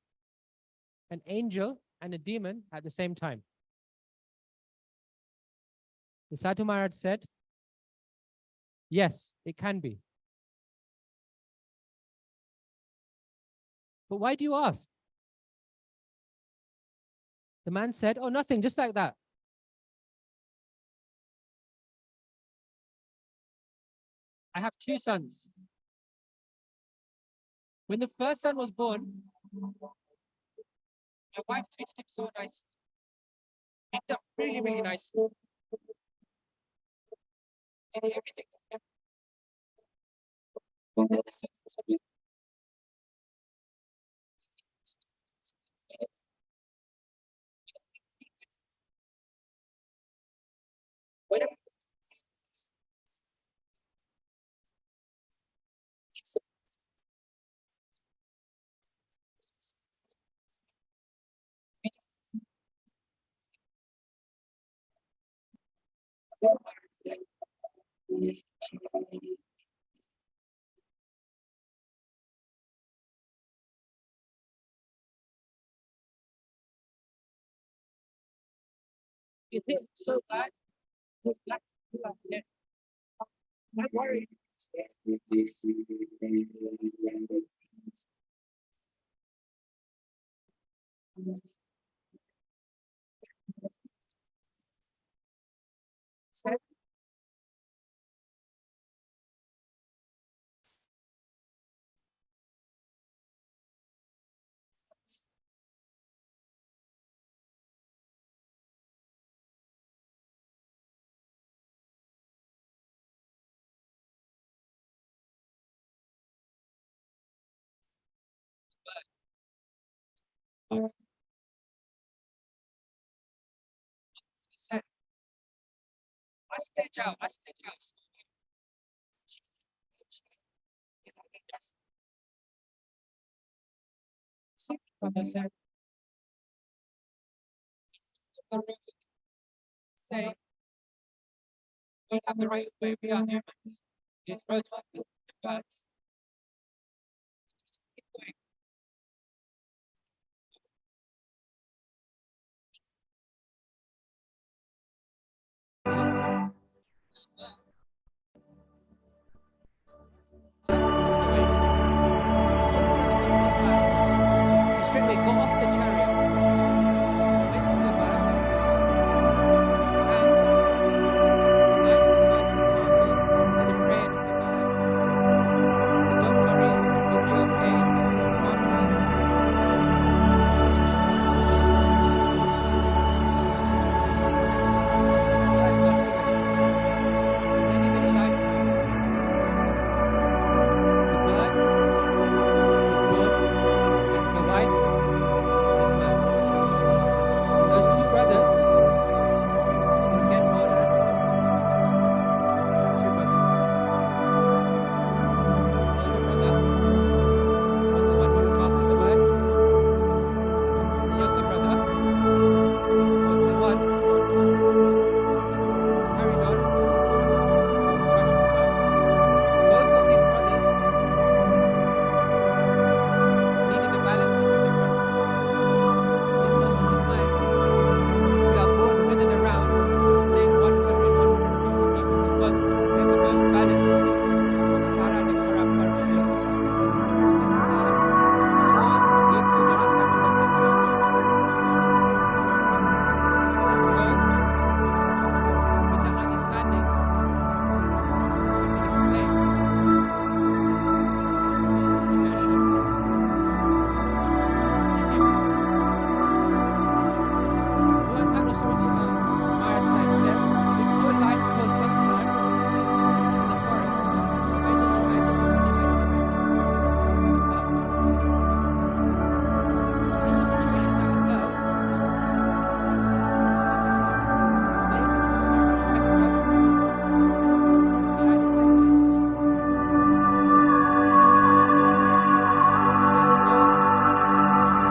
an angel and a demon at the same time? The Sadhu Maharaj said, yes, it can be. But why do you ask? The man said, oh, nothing, just like that. I have two sons. When the first son was born, my wife treated him so nicely. Picked up really, really nicely. Did everything for him. And then the second son was when It hit so bad, those black people up there. I'm worried. I stage out. Second brother said, the road, say, we have the right way, we are humans. These roads were built for birds. Keep going. Straight away, got off the chariot, went to the bird, and nicely, calmly said a prayer to the bird. Said, don't worry, you'll be okay, just be calm, birds. The bird passed away. After many, many lifetimes, the bird was born as the wife of this man. And those two brothers were again born as two brothers. The elder brother was the one who looked after the bird. The younger brother was the one who carried on the crush of the bird. Both of these brothers needed a balancing of their purpose. And most of the time, we are born with and around the same 150 people because we have the most balance of Sara Nikara Karma Elokusati. Usansar, So, Yotsu Janasati Vasakaraj. And so, with the understanding, we can explain the whole situation that came to us. One Kanusursi Maharaj says, this whole life, this whole samsara is a forest. Many imaginable events occur. Any situation that occurs, blame it similarities Ekta, divine acceptance,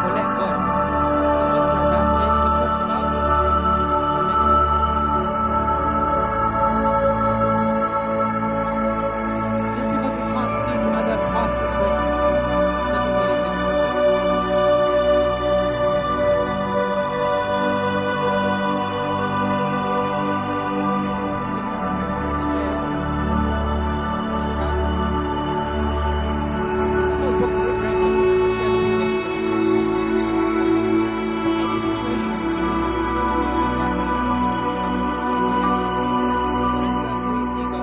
or let God. It's the mantra that Jainism talks about. Just because we can't see the other past situation doesn't mean it doesn't exist. Just as a prisoner in a jail is trapped, there's a whole book written on this. I'll share the PDF with you. Any situation we can move past it and reacting anger, greed, ego,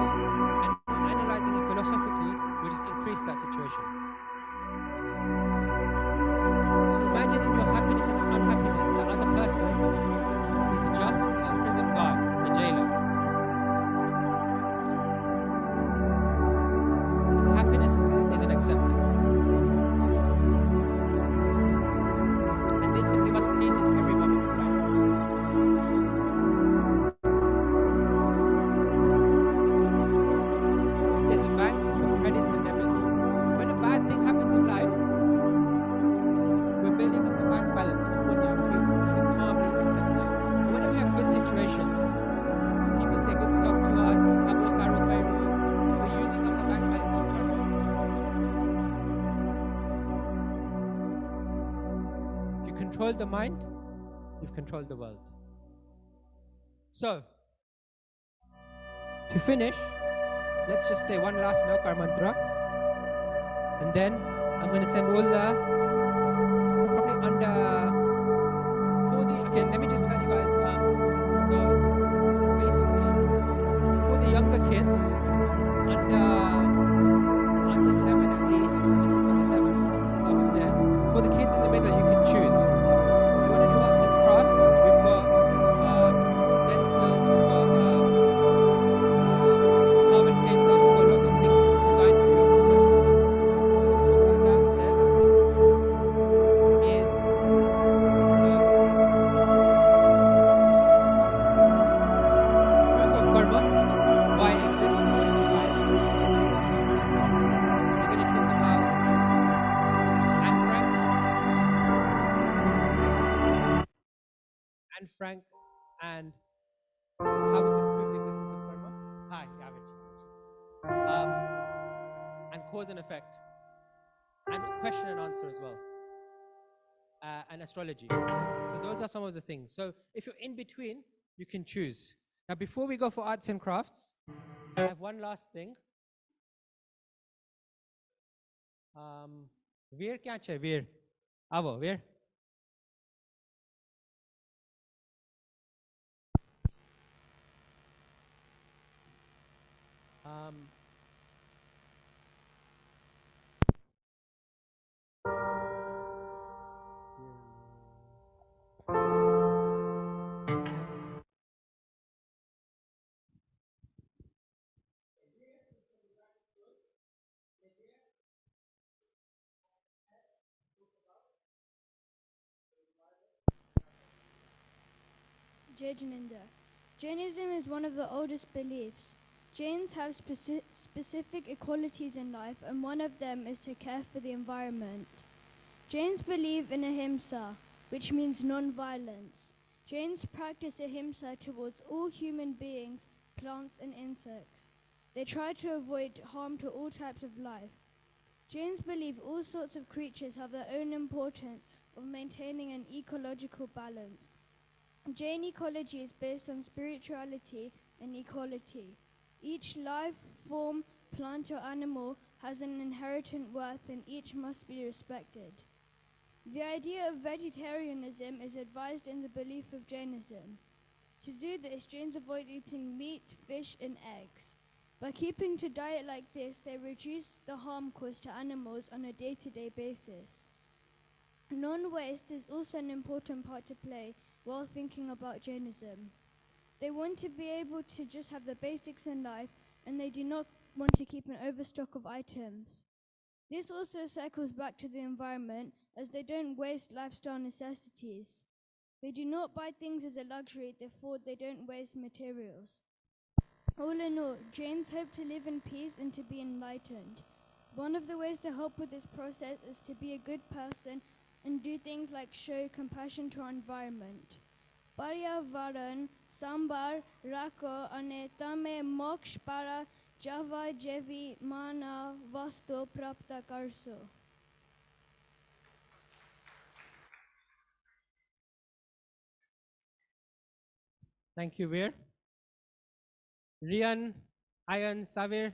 and analyzing it philosophically will just increase that situation. So imagine in your happiness and unhappiness, the other person is just a prison guard, a jailer. Happiness is an acceptance. And this can give us peace in every moment of life. There's a bank of credits and debits. When a bad thing happens in life, we're building up a bank balance of punya if we calmly accept it. And when we have good situations, people say good stuff to us, Abu Saru Kairu, we're using up a bank balance of karma. If you control the mind, you've controlled the world. So, to finish, let's just say one last Naukar mantra, and then I'm going to send all the probably under for the. Okay, let me just tell you guys. So basically, for the younger kids, under 7 at least, under 6, under 7, that's upstairs. For the kids in the middle, you can choose. If you want to do arts and crafts, we've got stencils, we've got carbon paper, we've got lots of things designed for you upstairs. What we're going to talk about downstairs is proof of karma, why it exists according to science. We're going to talk about Anne Frank and how we can prove the existence of karma. Ah, yeah, and cause and effect, and question and answer as well, and astrology. So those are some of the things. So if you're in between, you can choose. Now, before we go for arts and crafts, I have one last thing. Veer kya chahiye? Veer, avo Veer. Jainism. Jainism is one of the oldest beliefs. Jains have specific equalities in life, and one of them is to care for the environment. Jains believe in ahimsa, which means non-violence. Jains practice ahimsa towards all human beings, plants and insects. They try to avoid harm to all types of life. Jains believe all sorts of creatures have their own importance of maintaining an ecological balance. Jain ecology is based on spirituality and equality. Each life form, plant or animal has an inherent worth, and each must be respected. The idea of vegetarianism is advised in the belief of Jainism. To do this, Jains avoid eating meat, fish and eggs. By keeping to diet like this, they reduce the harm caused to animals on a day-to-day basis. Non-waste is also an important part to play while thinking about Jainism. They want to be able to just have the basics in life, and they do not want to keep an overstock of items. This also circles back to the environment, as they don't waste lifestyle necessities. They do not buy things as a luxury, therefore they don't waste materials. All in all, Jains hope to live in peace and to be enlightened. One of the ways to help with this process is to be a good person and do things like show compassion to our environment. Paryavaran sambar rako ane tame moksha para java jevi mana vastu prapta karso. Thank you, Veer. Rian, Ayan, Savir.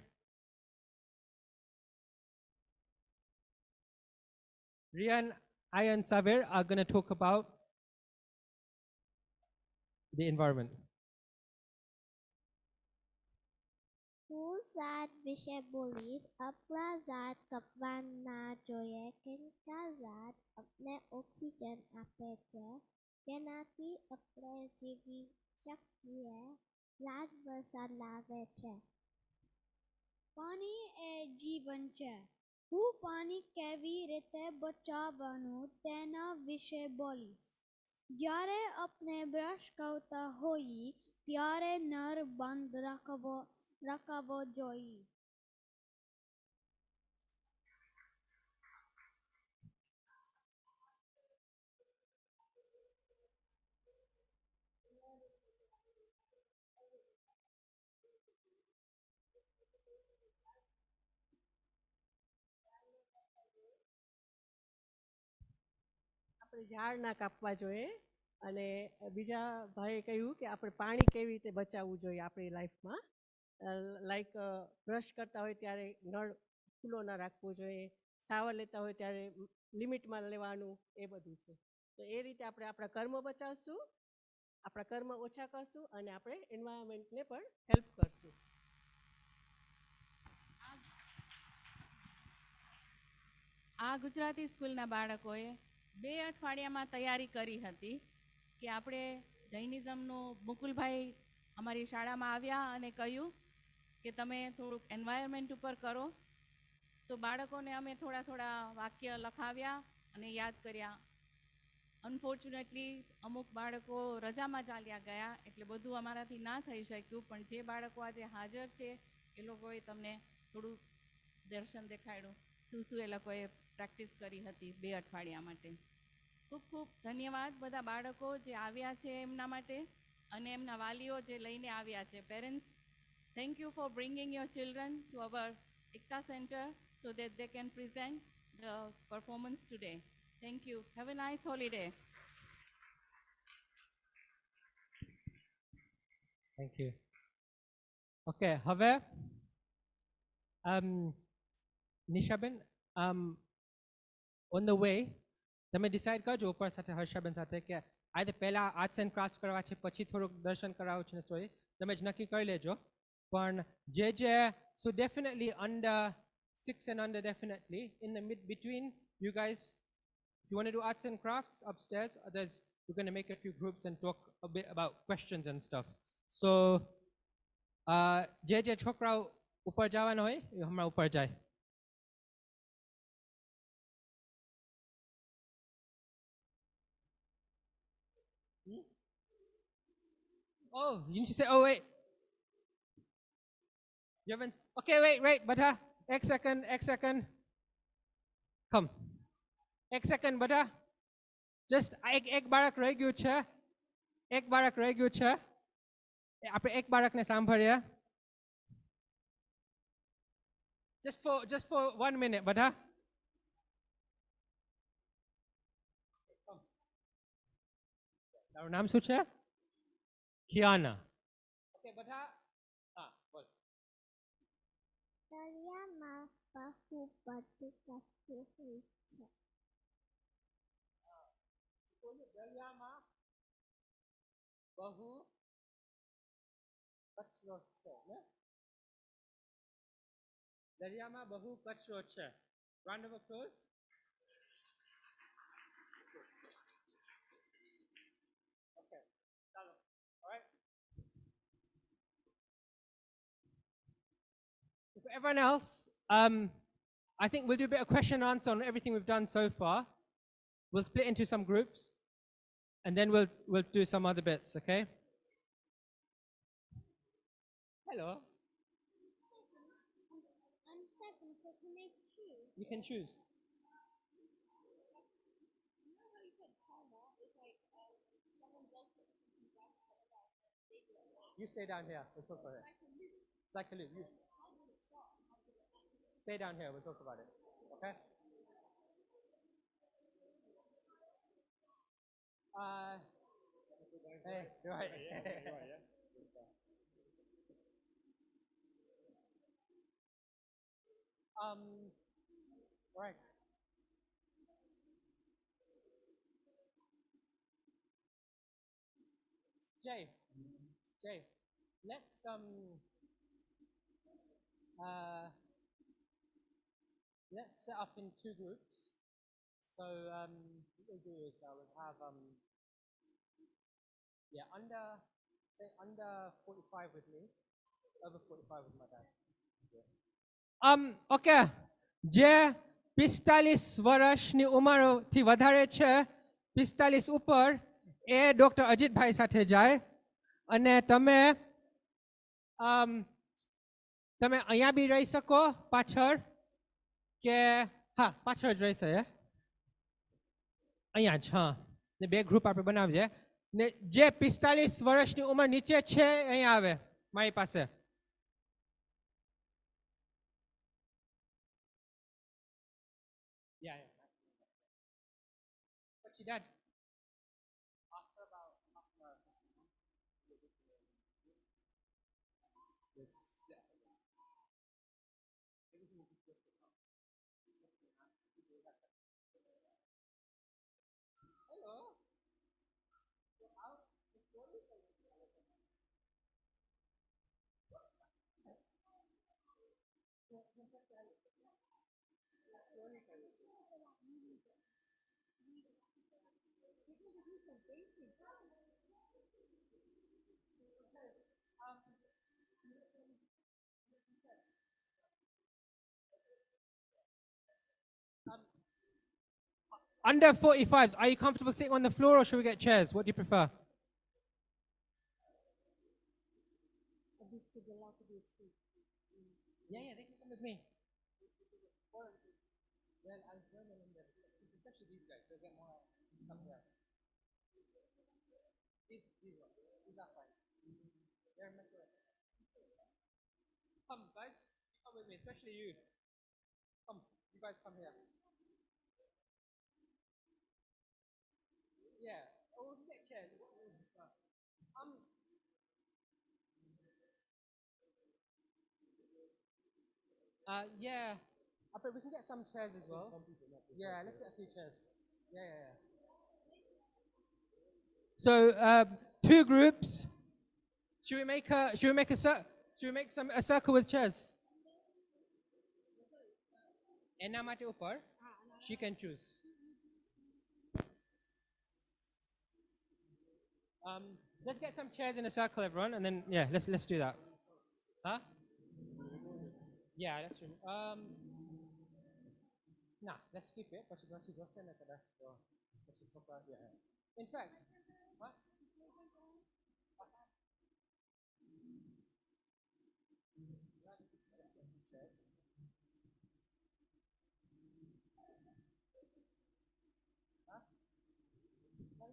Rian, Ayan, Savir are going to talk about the environment. Zaat વિશે બોલીશ अपना जात કપવાના જોઈએ કેમકા જાત આપણે oxygen આપે છે તેનાથી આપણે જીવી શકીએ રાત વરસાદ લાવે છે પાણી એ જીવન છે હું પાણી કેવી રીતે બચાવવાનું તેના વિશે બોલીશ જ્યારે આપણે બ્રશ કરતા હોઈએ ત્યારે નળ બંધ રાખવો જોઈએ આપણે ઝાડ ના કાપવા જોઈએ અને બીજા ભાઈએ કહ્યું કે આપણે પાણી કેવી રીતે બચાવવું જોઈએ આપણી લાઈફમાં. લાઈક બ્રશ કરતા હોય ત્યારે નળ ખુલ્લો ન રાખવો જોઈએ, શાવર લેતા હોય ત્યારે લિમિટમાં લેવાનું, એ બધું છે. તો એ રીતે આપણે આપણા કર્મ બચાવશું, આપણા કર્મ ઓછા કરશું અને આપણે એન્વાયરમેન્ટને પણ હેલ્પ કરશું. આ ગુજરાતી સ્કૂલના બાળકોએ 2 અઠવાડિયામાં તૈયારી કરી હતી કે આપણે જૈનિઝમનું મુકુલભાઈ અમારી શાળામાં આવ્યા અને કહ્યું કે તમે થોડુંક એન્વાયરમેન્ટ ઉપર કરો. તો બાળકોને અમે થોડા વાક્ય લખાવ્યા અને યાદ કર્યા. અનફોર્ચ્યુનેટલી અમુક બાળકો રજામાં ચાલ્યા ગયા એટલે બધું અમારાથી ના થઈ શક્યું, પણ જે બાળકો આજે હાજર છે એ લોકોએ તમને થોડું દર્શન દેખાડ્યું, શું એ લોકોએ પ્રેક્ટિસ કરી હતી 2 અઠવાડિયા માટે. ખૂબ ખૂબ ધન્યવાદ બધા બાળકો જે આવ્યા છે એમના માટે અને એમના વાલીઓ જે લઈને આવ્યા છે. Parents, thank you for bringing your children to our Ekta Centre so that they can present the performance today. Thank you. Have a nice holiday. Thank you. Okay, હવે નિશાબેન, on the way તમે decide કરજો ઉપર સાથે હર્ષાબેન સાથે કે આજે પહેલા arts and craft કરવા છે પછી થોડુંક દર્શન કરાવવું છે, તો તમે જ નક્કી કરી લેજો. પણ જે so definitely under 6 and under, definitely in the mid between you guys, if you want to do arts and crafts upstairs, others we're going to make a few groups and talk a bit about questions and stuff. So જે છોકરાઓ ઉપર જવાના હોય એ હમણાં ઉપર જાય. Oh, you need to say, oh wait. You haven't, okay, wait, bata. Ek second. Come. Ek second, bata. Just એક બાળક રહી ગયું છે. એક બાળક રહી ગયું છે. આપણે એક બાળકને સાંભળીએ. Just for 1 minute, બટા. તારું નામ શું છે? કિયાના. ઓકે બટા. હા, બોલ. દરિયામાં બહુ બધી કચ્છો હોય છે. દરિયામાં બહુ કચરો છે ને? દરિયામાં બહુ કચરો છે. Round of applause. Okay, ચાલો. All right. For everyone else, I think we'll do a bit of question and answer on everything we've done so far. We'll split into some groups, and then we'll do some other bits. Okay. Hello. You can choose. You stay down here. We'll talk about it. It's like a loop. You stay down here. We'll talk about it. Okay. Hey, you're right. Right. Jay, let's set up in 2 groups. So what we'll do is we'll have under 45 with me, over 45 with my dad. Okay. જે 45 વર્ષની ઉંમરથી વધારે છે, 45 ઉપર, એ doctor Ajitbhai સાથે જાય. અને તમે અહીંયા બી રહી શકો પાછળ, કે હા પાછળ જ રહેશે. અહીંયા જ, હા. ને 2 ગ્રુપ આપણે બનાવીએ. ને જે 45 વર્ષની ઉંમર નીચે છે અહીંયા આવે મારી પાસે. પછી dad. After about Under 45s, are you comfortable sitting on the floor or should we get chairs? What do you prefer? Yeah, yeah, they can come with me. Well, I'll join them in there, especially these guys. They'll get more come here. These are fine. They're mature. Come, guys, come with me, especially you. Come, you guys come here. Yeah. Oh, we can get chairs. What do you prefer? Yeah. But we can get some chairs as well. Yeah, let's get a few chairs. Yeah, yeah, yeah. So two groups. Should we make a circle with chairs? Enna mate upar. She can choose. Let's get some chairs in a circle, everyone, and then yeah, let's do that. Huh? Yeah, let's. Nah, let's keep it. But she just send it to us. In fact, what?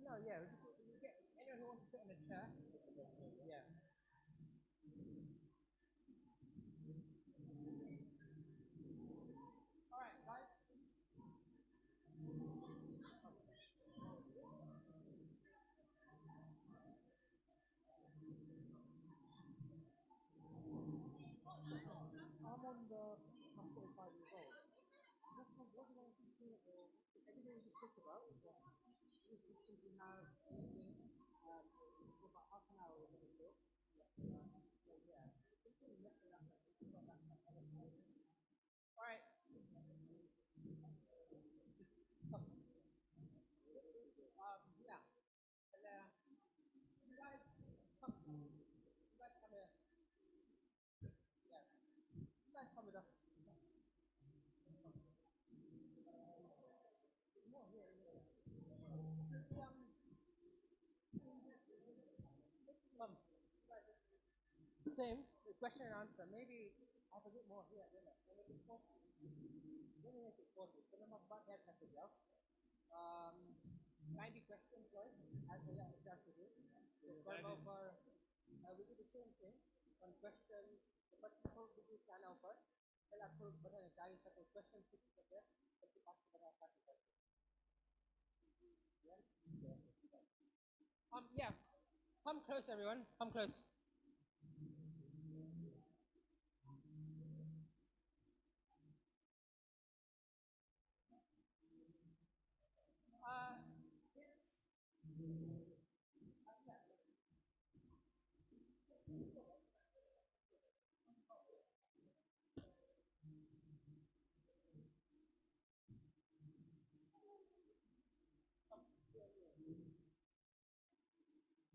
No, yeah, we get anyone who wants to sit in a chair. Yeah. All right, guys. I'm on the 45 years old. What do you want to do? Everything we just talked about. We have anything for about half an hour. We're going to talk. All right. Yeah. And, you guys come. You guys come here. Yeah. You guys come with us. Come. Same. Question and answer. Maybe have a bit more here. Let me make it 40. Let me make it 40. So I'm about that message out. 90 questions, right? As we have to do. One over. We do the same thing. One question. The question for we do plan over. Then I put a dice at the question 6 there. But you ask for that question. Yeah. Come close, everyone. Come close.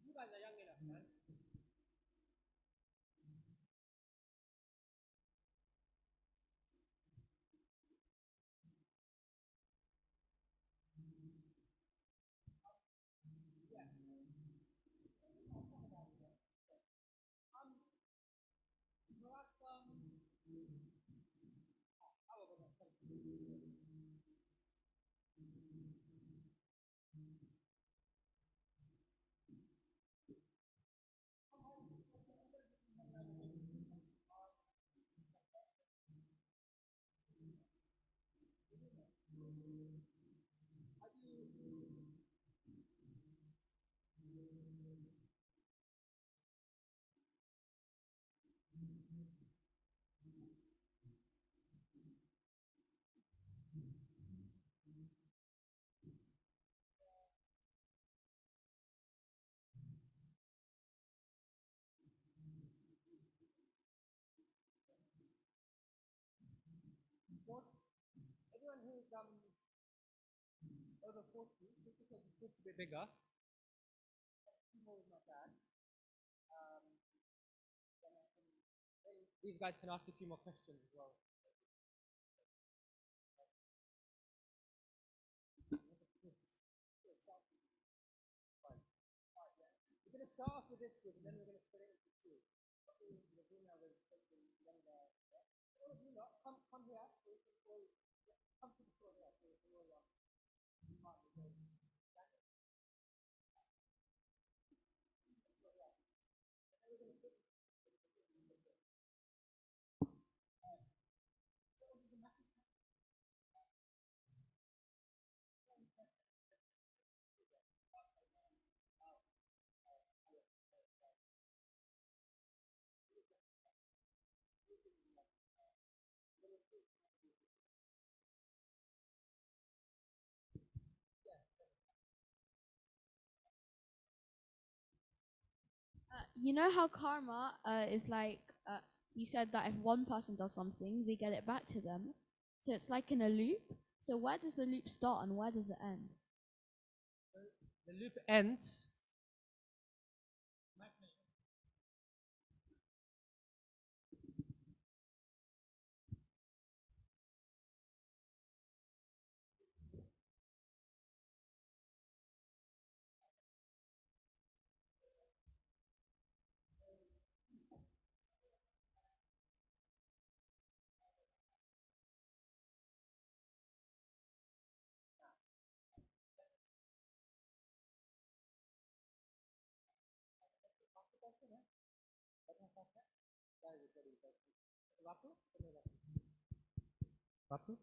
You guys are young enough, man. Anyone who's over 40, just because the group's a bit bigger, more with my dad. These guys can ask a few more questions as well. We're going to start off with this group, and then we're going to split it into two. The winner will take the younger. All of you lot, come here. So you can all come to the floor here. So you can all You know how karma is like, you said that if one person does something, we get it back to them. So it's like in a loop. So where does the loop start and where does it end? The loop ends Bapu?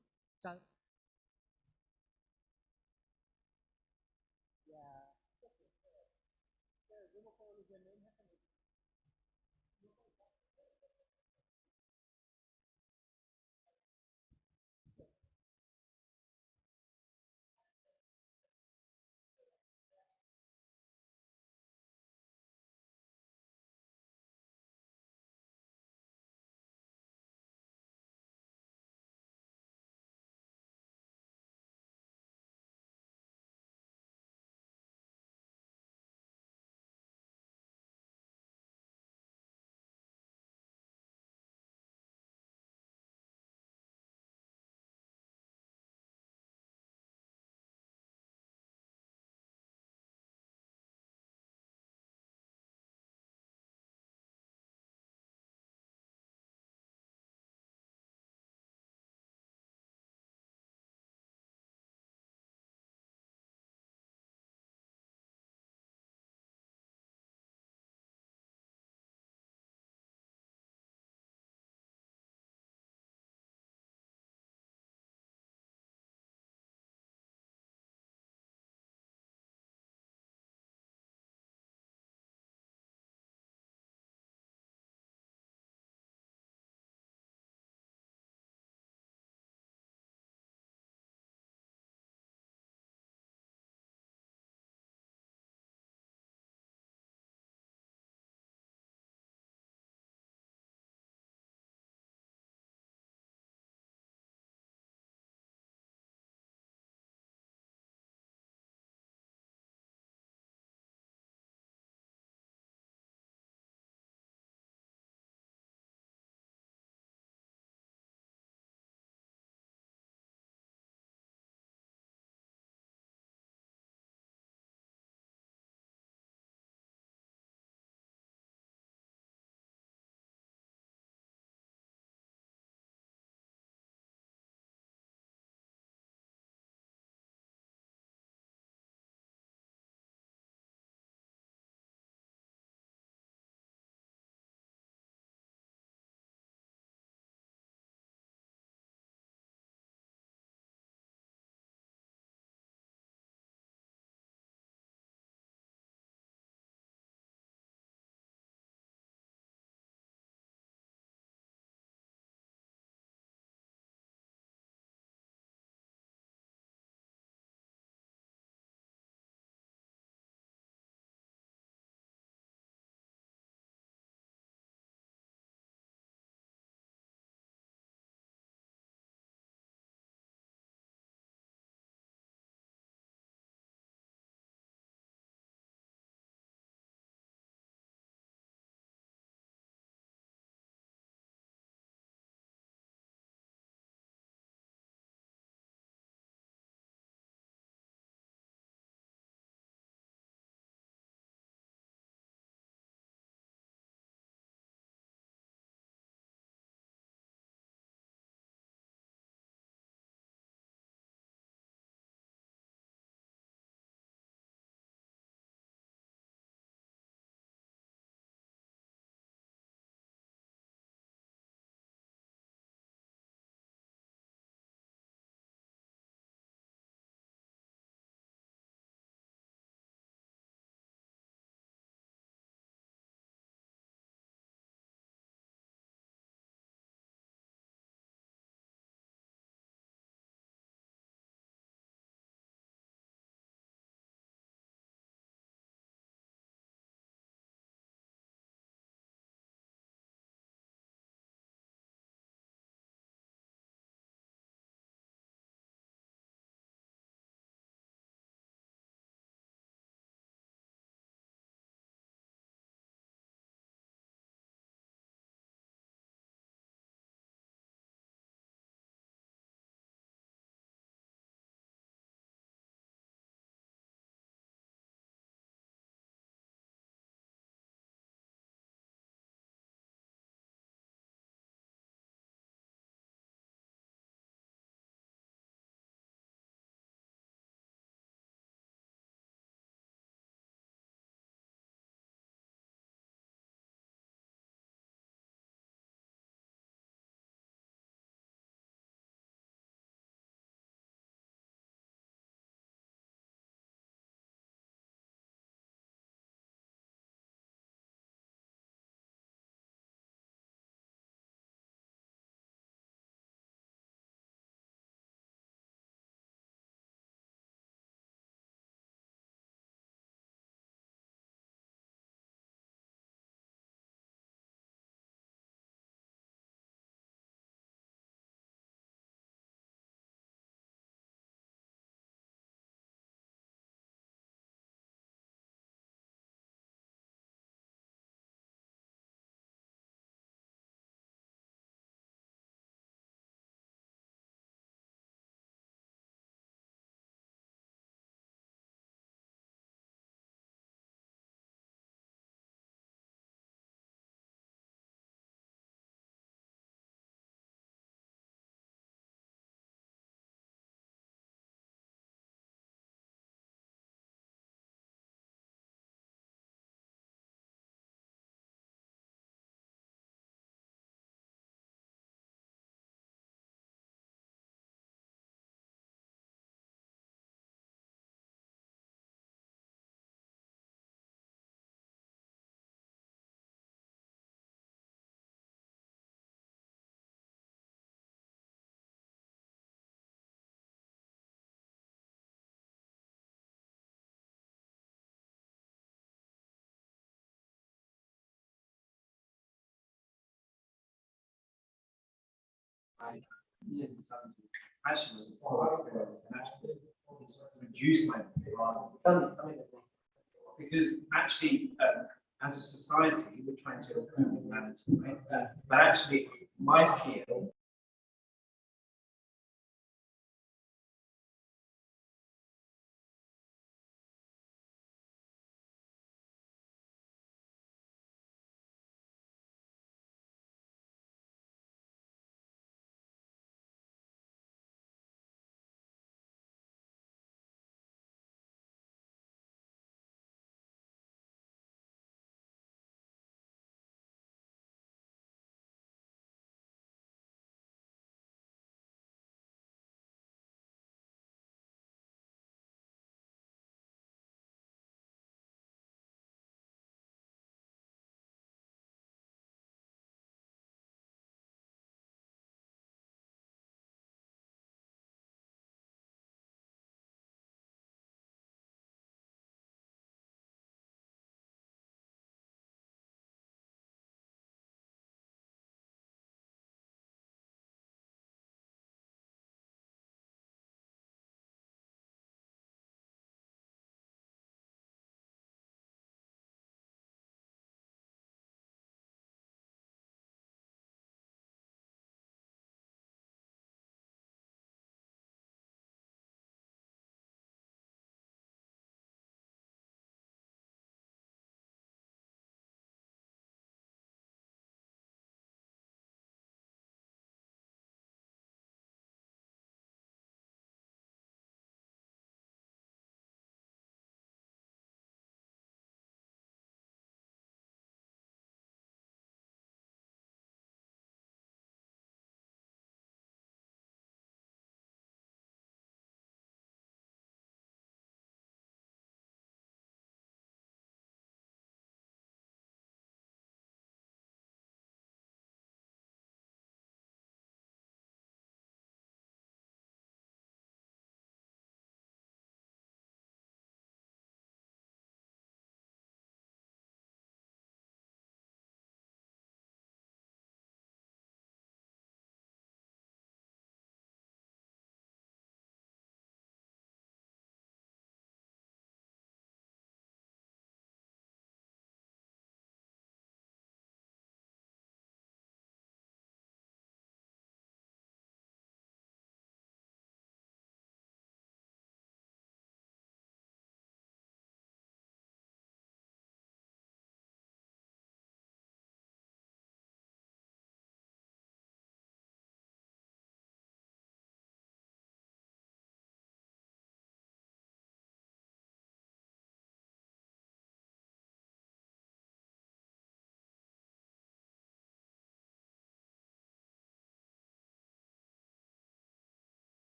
I consider something actually was a poor experience and actually it's reduced my demand. Because actually, as a society, we're trying to improve humanity, right? But actually, my fear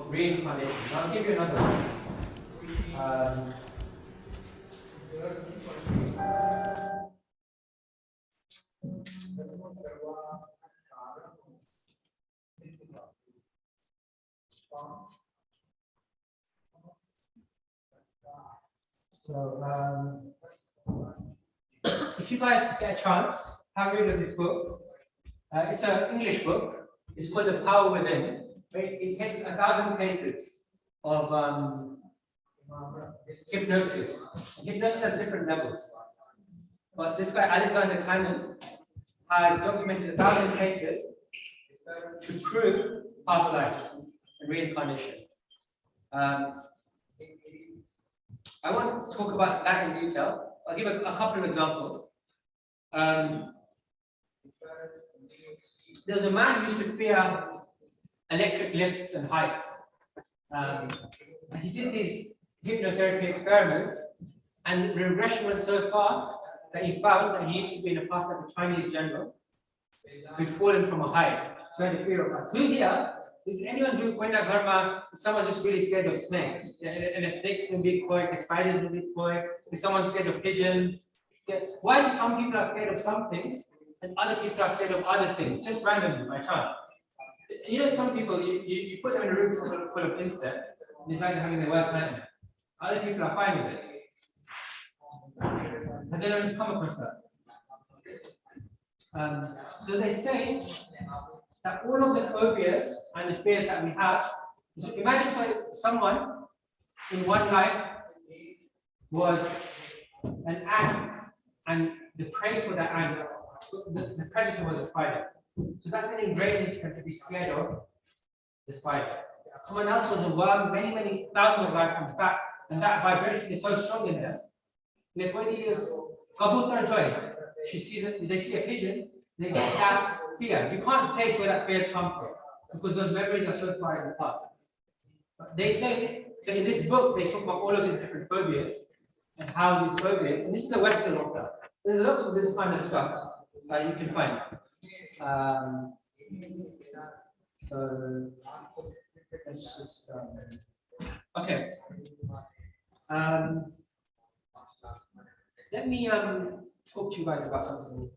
reincarnation. I'll give you another one. If you guys get a chance, have a read of this book. It's an English book. It's called The Power Within. It takes 1,000 cases of hypnosis. Hypnosis has different levels. But this guy, Alexander Cannon, has documented 1,000 cases to prove past lives and reincarnation. I want to talk about that in detail. I'll give a couple of examples. There was a man who used to fear electric lifts and heights. And he did these hypnotherapy experiments, and the regression went so far that he found that he used to be in the past like a Chinese general who'd fallen from a height. So he had a fear of that. Who here, is anyone who went at Dharma, someone's just really scared of snakes? And if snakes can be coy, if spiders will be coy, is someone scared of pigeons? Why is it some people are scared of some things and other people are scared of other things, just randomly by chance? You know, some people, you put them in a room full of insects, and it's like they're having the worst nightmare. Other people are fine with it. Has anyone come across that? So they say that all of the phobias and the fears that we have, so imagine someone in one life was an ant, and the prey for that ant, the predator was a spider. So that's been ingrained into him to be scared of the spider. Someone else was a worm, many thousands of lifetimes back, and that vibration is so strong in them. Like when he is kabutar joy, they see a pigeon, they get that fear. You can't place where that fear comes from because those memories are so far in the past. But they say, so in this book, they talk about all of these different phobias and how these phobias, and this is a Western author. There's lots of this kind of stuff that you can find. So let's just okay. Let me talk to you guys about something.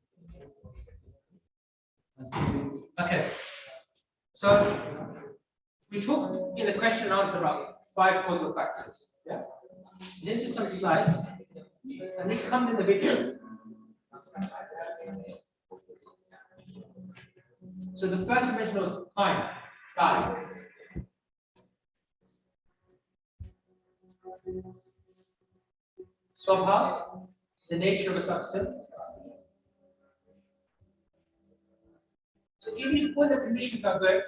Okay. So we talked in the question and answer about 5 causal factors. Yeah. Here's just some slides, and this comes in the video. So the first dimension was time. Swabha, the nature of a substance. So even if all the conditions are good,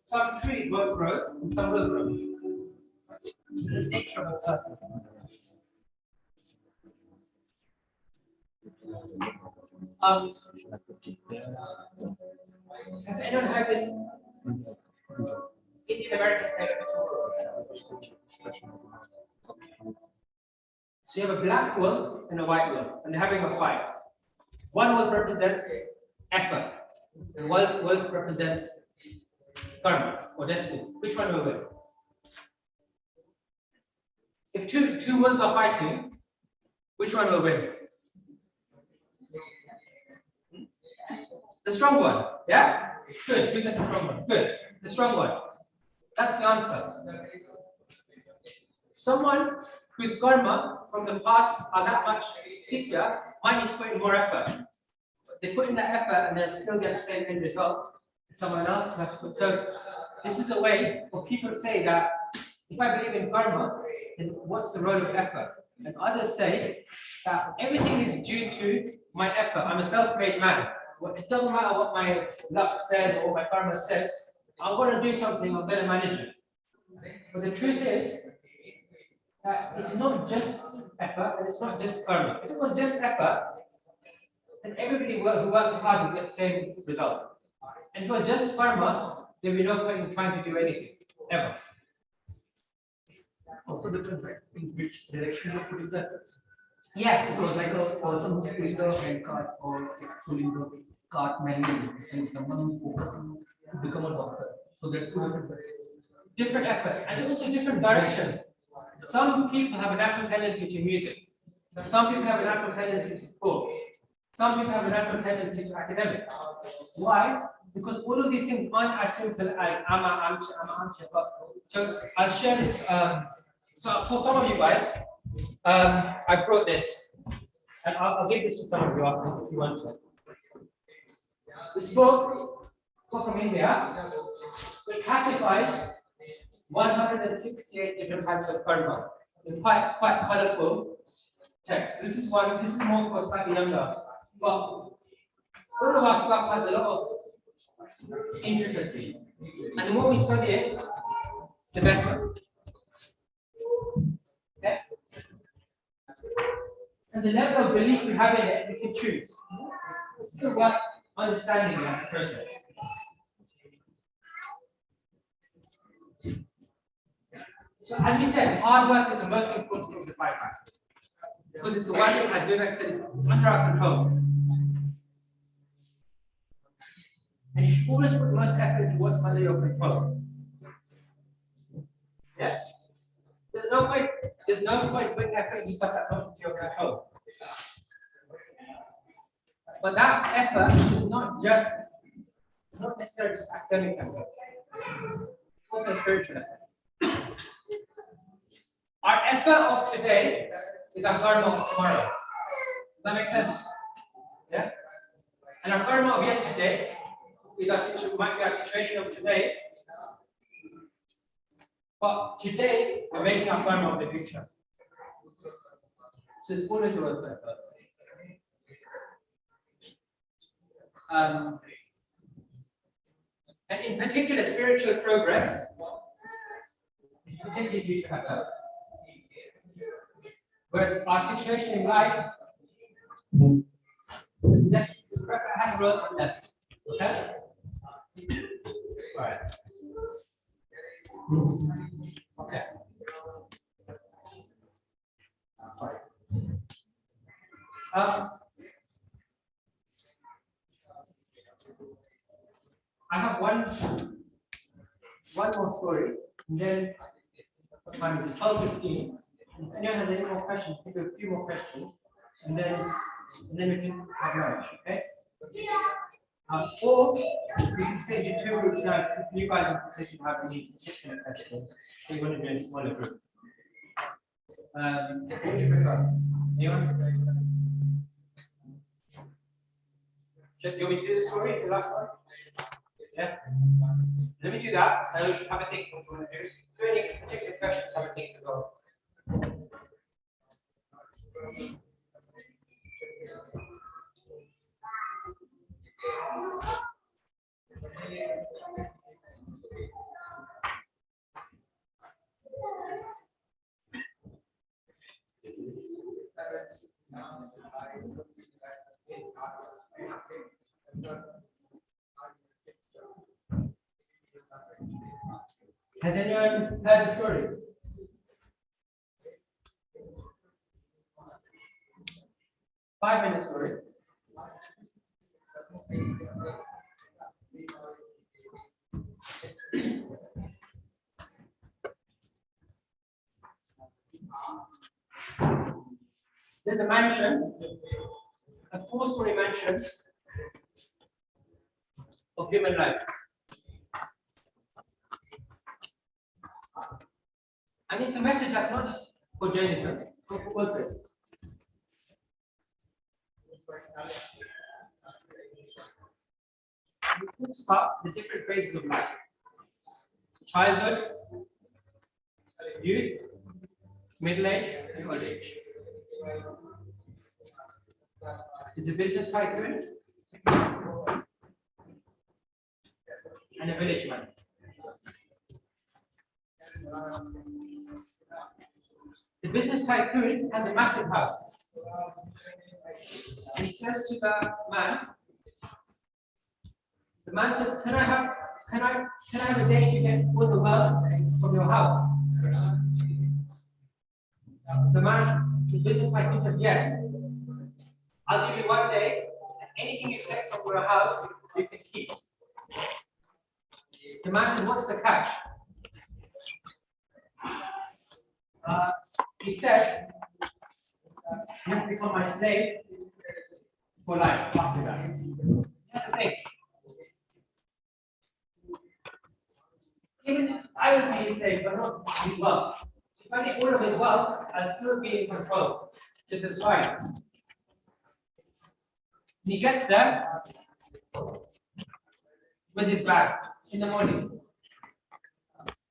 some trees won't grow and some will grow. The nature of a substance. Has anyone heard this? Indian American So you have a black wolf and a white wolf, and they're having a fight. One wolf represents effort, and one wolf represents karma or destiny. Which one will win? If two wolves are fighting, which one will win? The strong one. Yeah? Good. Who said the strong one? Good. The strong one. That's the answer. Someone whose karma from the past are that much stickier might need to put in more effort. They put in that effort and they'll still get the same end result. Someone else has to put. So this is a way of people say that if I believe in karma, then what's the role of effort? And others say that everything is due to my effort. I'm a self-made man. It doesn't matter what my luck says or what my karma says. I'm going to do something, I'm going to manage it. But the truth is that it's not just effort and it's not just karma. If it was just effort, then everybody who works hard will get the same result. And if it was just karma, there would be no point in trying to do anything, ever. Also depends in which direction you're putting the efforts. Yeah. Because like a person who's pulling the hand cart or pulling the cart manually, and someone who's focusing to become a doctor. So that's two different ways. different efforts and also different directions. Some people have a natural tendency to music. Some people have a natural tendency to sport. Some people have a natural tendency to academics. Why? Because all of these things aren't as simple as ama, amcha. So I'll share this. So for some of you guys, I brought this, and I'll give this to some of you after if you want to. This book from India, it classifies 168 different types of karma in quite colorful text. This is more for slightly younger, but all of our stuff has a lot of intricacy, and the more we study it, the better. Okay? And the level of belief we have in it, we can choose. It's still worth understanding that process. So as we said, hard work is the most important thing to fight back. Because it's the one thing, as Vivek said, it's under our control. And you should always put the most effort into what's under your control. Yeah? There's no point putting effort into stuff that's not under your control. But that effort is not necessarily just academic effort. It's also spiritual effort. Our effort of today is our karma of tomorrow. Does that make sense? Yeah? And our karma of yesterday is might be our situation of today. But today, we're making our karma of the future. So it's always a worth effort. And in particular, spiritual progress is particularly due to effort. Whereas our situation in life has a role on that. Okay? All right. Okay. I have one more story, and then what time is it? 12:15. If anyone has any more questions, take a few more questions, and then we can have lunch, okay? Or we can split into two groups now if you guys in particular have any particular questions. So you want to do a smaller group. What do you prefer? Anyone? Do you want me to do the story, the last one? Yeah. Let me do that. And have a think what you want to do. Do any particular questions, have a think as well. Has anyone heard the story? Five-minute story. There's a mansion, a 4-story mansion of human life. And it's a message that's not just for Jainism, but for all faiths. It talks about the different phases of life: childhood, youth, middle age, and old age. It's a business tycoon and a village man. The business tycoon has a massive house, and he says to the man says, "Can I have a day to get all the wealth from your house?" The business tycoon says, "Yes. I'll give you 1 day, and anything you collect from your house, you can keep." The man says, "What's the catch?" he says, you have to become my slave for life after that. That's the thing. Even I will be his slave, but not his wealth. If I get all of his wealth, I'll still be in control. This is fine. He gets there with his bag in the morning.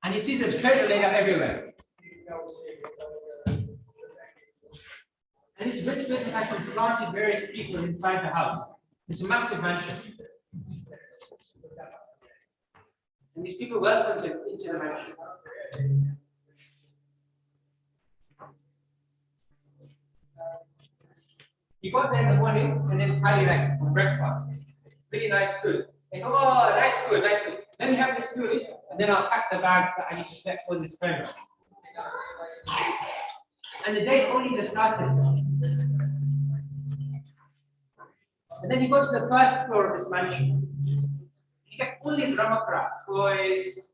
And he sees this treasure laid out everywhere. And this rich business had planted various people inside the house. It's a massive mansion. And these people welcomed him into the mansion. He got there in the morning and then carried like breakfast. Really nice food. They go, oh, nice food, nice food. Let me have this food, and then I'll pack the bags that I need to collect for this treasure. And the day only just started. And then he goes to the first floor of this mansion. You get all these Ramakra toys,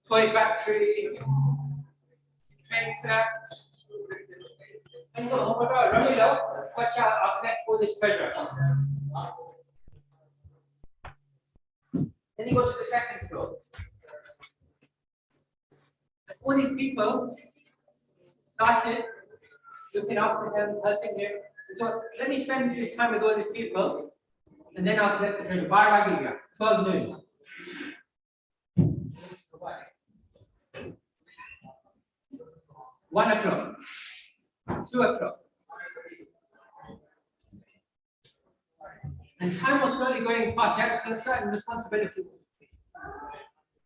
toy factory, train set. And he goes, oh my God, Ramilo, watch out, I'll collect all this treasure. Then he goes to the second floor. And all these people started looking after him, helping him. So let me spend this time with all these people, and then I'll collect the treasure. 12 noon. 1 o'clock. 2 o'clock. And time was slowly going past. He had a certain responsibility.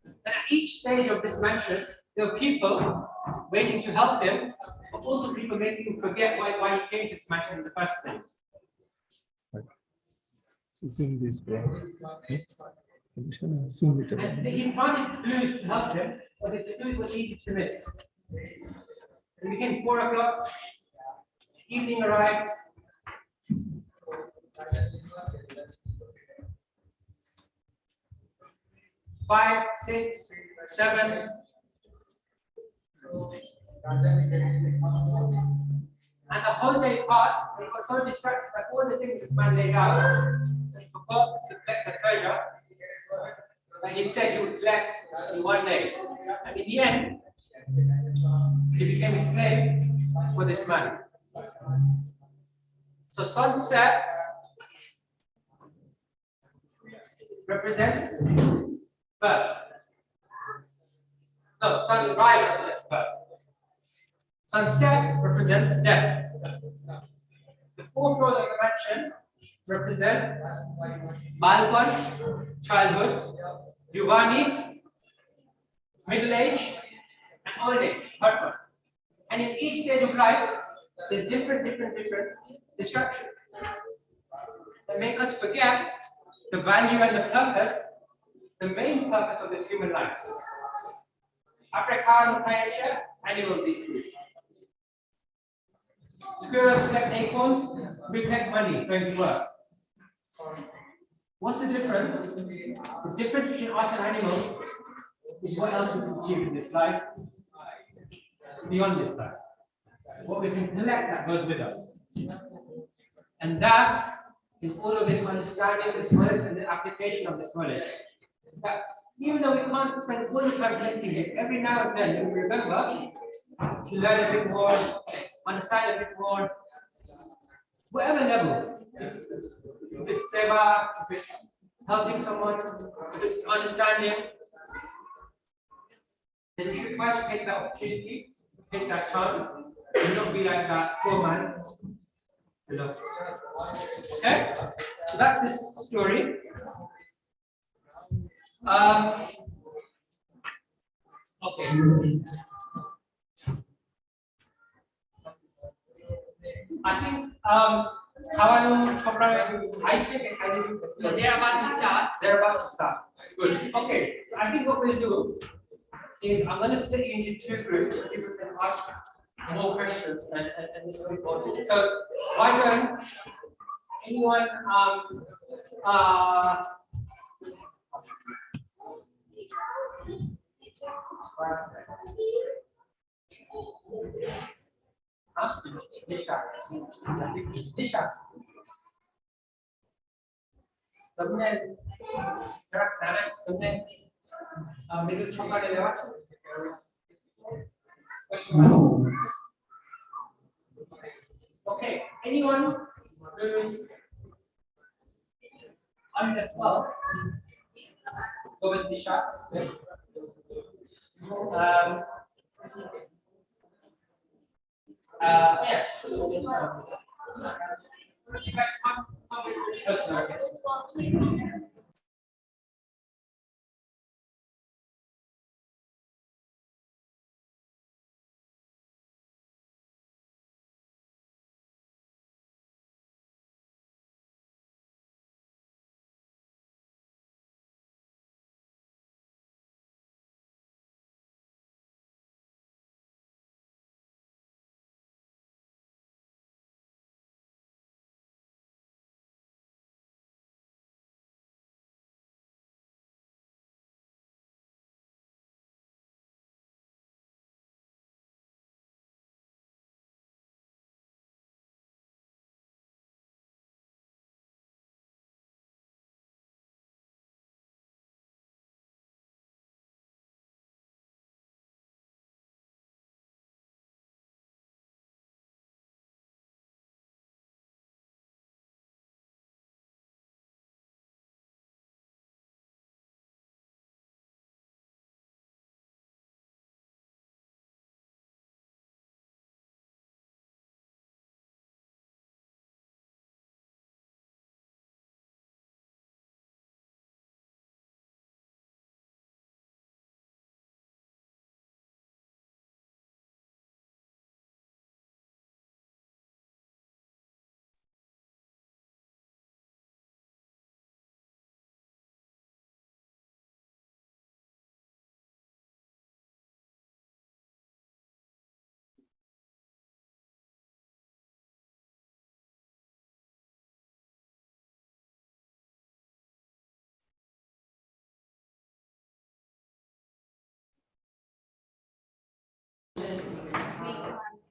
And at each stage of this mansion, there were people waiting to help him, but also people making him forget why he came to this mansion in the first place. And he planted clues to help him, but the clues were easy to miss. It became 4 o'clock, evening arrived. Five, 6, 7. And the whole day passed, and he was so distracted by all the things this man laid out, that he forgot to collect the treasure that he said he would collect in 1 day. And in the end, he became a slave for this man. So sunset represents birth. No, sunrise represents birth. Sunset represents death. The 4 floors of the mansion represent Balpan, childhood, Yuvani, middle age, and old age, third one. And in each stage of life, there's different distractions that make us forget the value and the purpose, the main purpose of this human life. Africans, animals eat food. Squirrels collect acorns, we collect money going to work. What's the difference? The difference between us and animals is what else we can achieve in this life, beyond this life. What we can collect that goes with us. And that is all of this understanding, this knowledge, and the application of this knowledge. That even though we can't spend all the time collecting it, every now and then you remember to learn a bit more, understand a bit more, whatever level. If it's seva, if it's helping someone, if it's understanding, then you should try to take that opportunity, take that chance, and not be like that poor man. Okay, so that's this story. Okay. I think I think they're about to start. They're about to start. Good. Okay. I think what we'll do is I'm going to split you into 2 groups. People can ask more questions, and this is important. So why don't anyone Huh? Disha. Disha. तुमने जरा खाना तुमने middle छोटा ले लेवा Okay, anyone who's under 12, go with Disha. Yeah. You guys come with oh, sorry.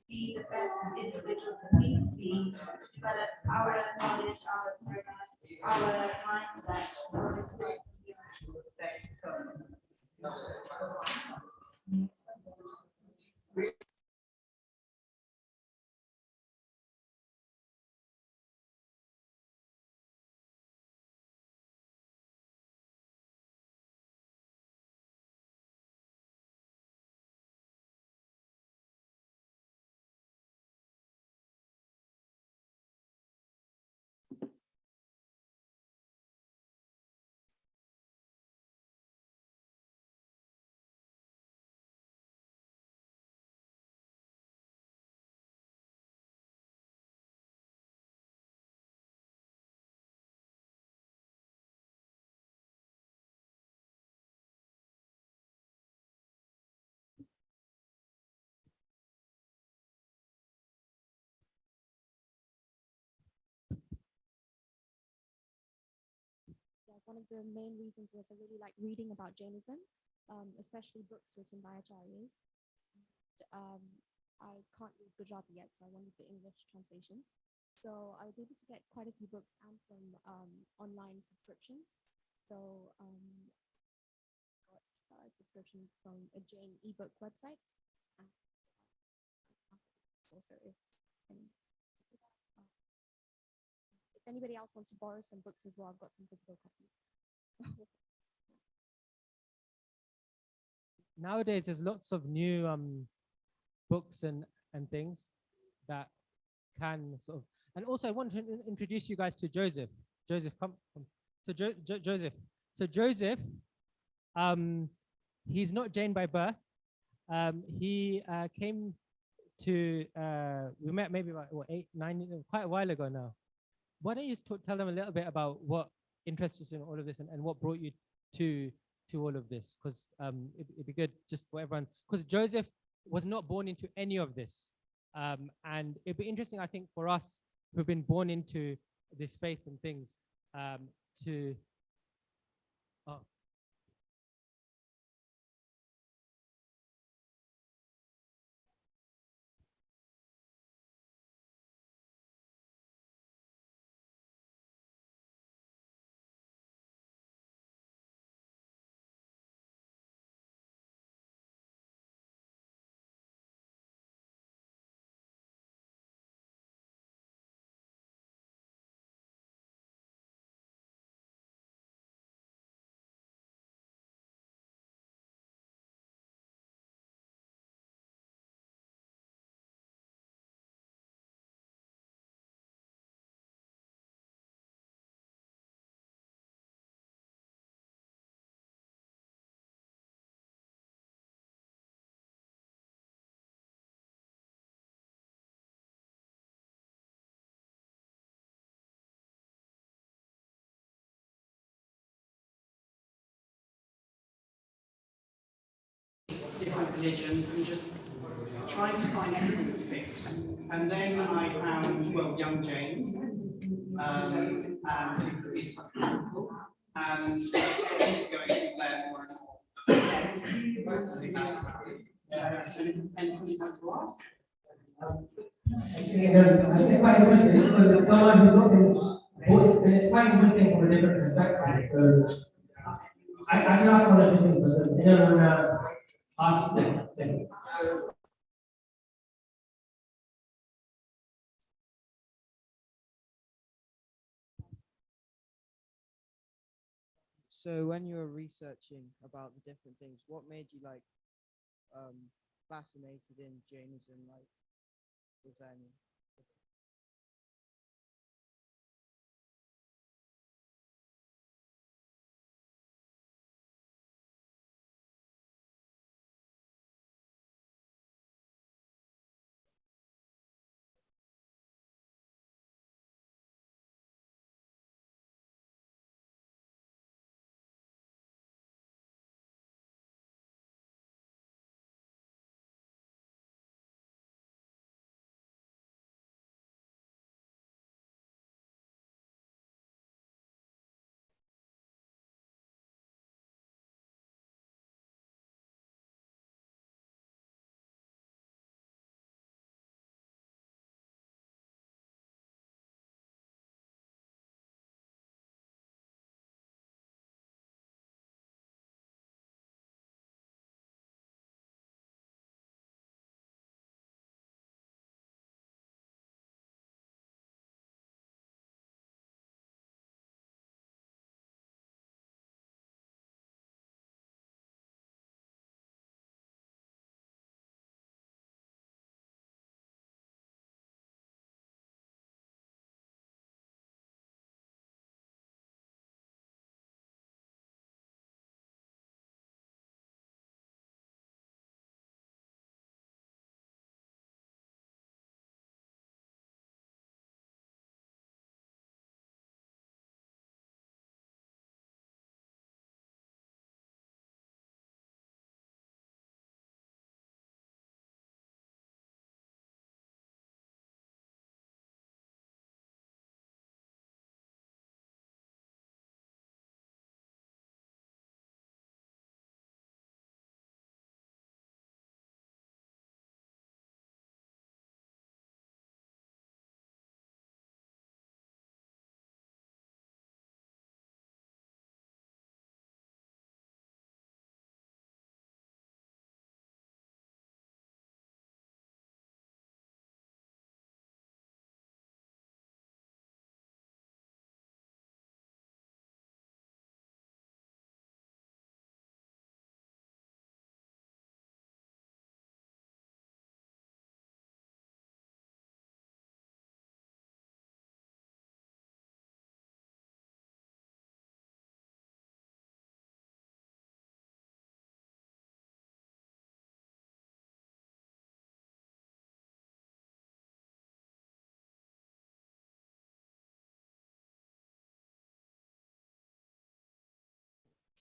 Be the best individuals that we can be, develop our knowledge, our mindset. One of the main reasons was I really like reading about Jainism, especially books written by acharyas. I can't read Gujarati yet, so I wanted the English translations. So I was able to get quite a few books and some online subscriptions. So got a subscription from a Jain ebook website. And also, if anybody else wants to borrow some books as well, I've got some physical copies. Nowadays, there's lots of new books and things that can sort of, and also I want to introduce you guys to Joseph. Joseph, come. So Joseph. So Joseph, he's not Jain by birth. He came to, we met maybe about what, 8, 9, quite a while ago now. Why don't you tell them a little bit about what interests you in all of this and what brought you to all of this? Because it'd be good just for everyone, because Joseph was not born into any of this. And it'd be interesting, I think, for us who've been born into this faith and things to, oh. different religions and just trying to find everything that fits. And then I found, well, young James, and it's and going from there more and more. Anything you'd like to ask? I think it's quite interesting because it's someone who's not in Buddhist, and it's quite interesting from a different perspective. So I can ask one of the things, but I don't want to ask them. So when you were researching about the different things, what made you like fascinated in Jainism? Like, was there any?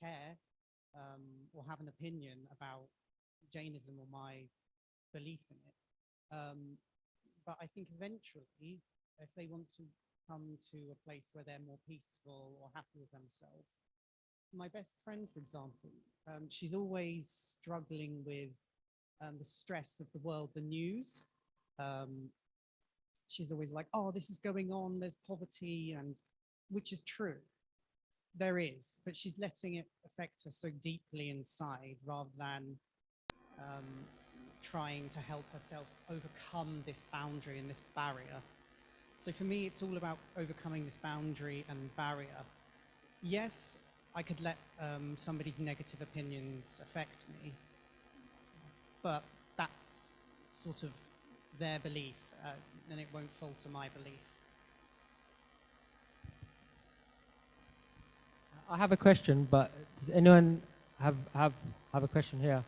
Care or have an opinion about Jainism or my belief in it. But I think eventually, if they want to come to a place where they're more peaceful or happy with themselves, my best friend, for example, she's always struggling with the stress of the world, the news. She's always like, oh, this is going on, there's poverty, and which is true. There is, but she's letting it affect her so deeply inside rather than trying to help herself overcome this boundary and this barrier. So for me, it's all about overcoming this boundary and barrier. Yes, I could let somebody's negative opinions affect me, but that's sort of their belief, and it won't falter my belief. I have a question, but does anyone have a question here?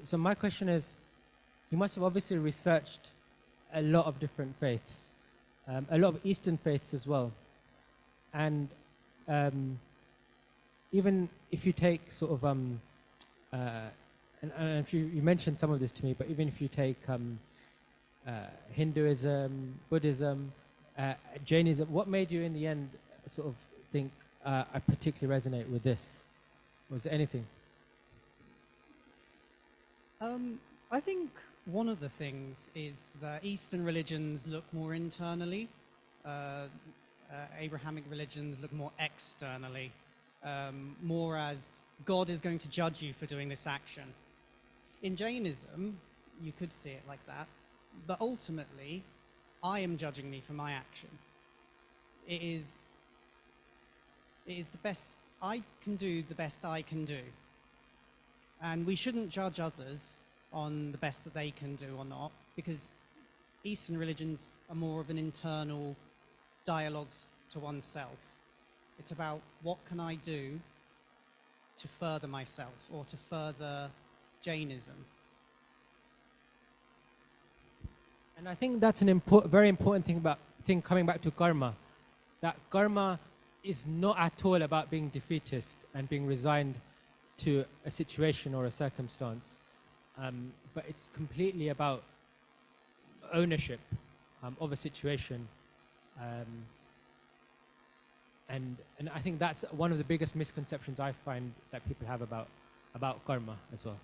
So my question is, you must have obviously researched a lot of different faiths, a lot of Eastern faiths as well. And even if you take sort of a and if you mentioned some of this to me, but even if you take Hinduism, Buddhism, Jainism, what made you in the end sort of think I particularly resonate with this? Was there anything? I think one of the things is that Eastern religions look more internally. Abrahamic religions look more externally, more as God is going to judge you for doing this action. In Jainism, you could see it like that, but ultimately, I am judging me for my action. It is the best I can do, the best I can do. And we shouldn't judge others on the best that they can do or not, because Eastern religions are more of an internal dialogue to oneself. It's about what can I do to further myself or to further Jainism. And I think that's an very important thing coming back to karma, that karma is not at all about being defeatist and being resigned to a situation or a circumstance, but it's completely about ownership of a situation. And I think that's one of the biggest misconceptions I find that people have about karma as well.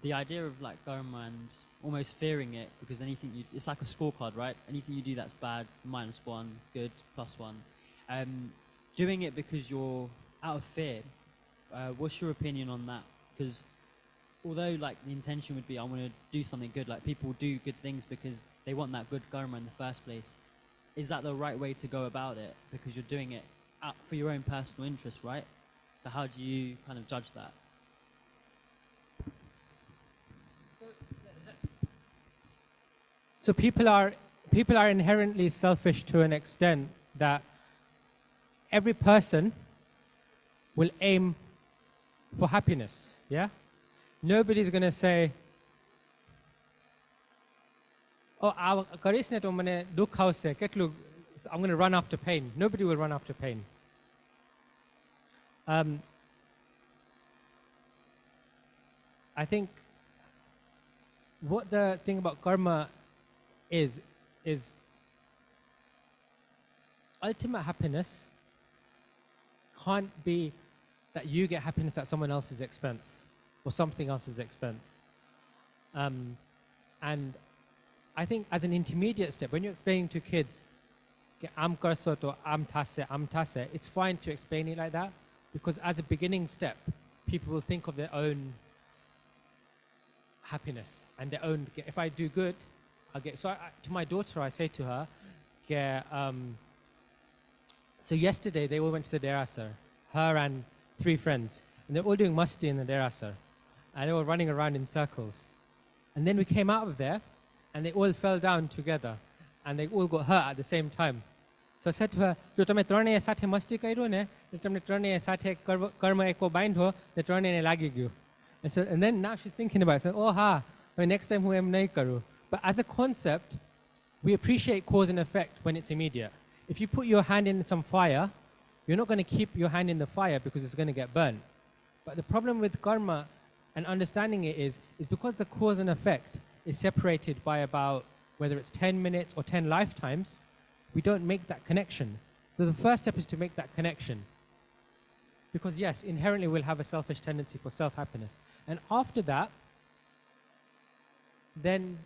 The idea of like karma and almost fearing it, because anything it's like a scorecard, right? Anything you do that's bad, -1, good, +1. Doing it because you're out of fear. What's your opinion on that? Because although like the intention would be I want to do something good, like people do good things because they want that good karma in the first place. Is that the right way to go about it? Because you're doing it out for your own personal interest, right? So how do you kind of judge that? So people are inherently selfish to an extent that every person will aim for happiness, yeah? Nobody's going to say, oh, I'm going to run after pain. Nobody will run after pain. I think what the thing about karma is ultimate happiness can't be that you get happiness at someone else's expense or something else's expense. And I think as an intermediate step, when you're explaining to kids, am karsot or am tase, it's fine to explain it like that, because as a beginning step, people will think of their own happiness and their own, if I do good, I'll get, so to my daughter, I say to her, so yesterday they all went to the derasar, her and 3 friends, and they're all doing musti in the derasar, and they were running around in circles. And then we came out of there, and they all fell down together, and they all got hurt at the same time. So I said to her, "Jo tame trone sathe masti kairyo ne, tame trone sathe karma eko baindho, ne trone ne lagi gyu." And then now she's thinking about it, saying, "Oh ha, next time hu em nahi karu." But as a concept, we appreciate cause and effect when it's immediate. If you put your hand in some fire, you're not going to keep your hand in the fire because it's going to get burnt. But the problem with karma and understanding it is because the cause and effect is separated by about, whether it's 10 minutes or 10 lifetimes, we don't make that connection. So the first step is to make that connection. Because yes, inherently we'll have a selfish tendency for self-happiness. And after that, then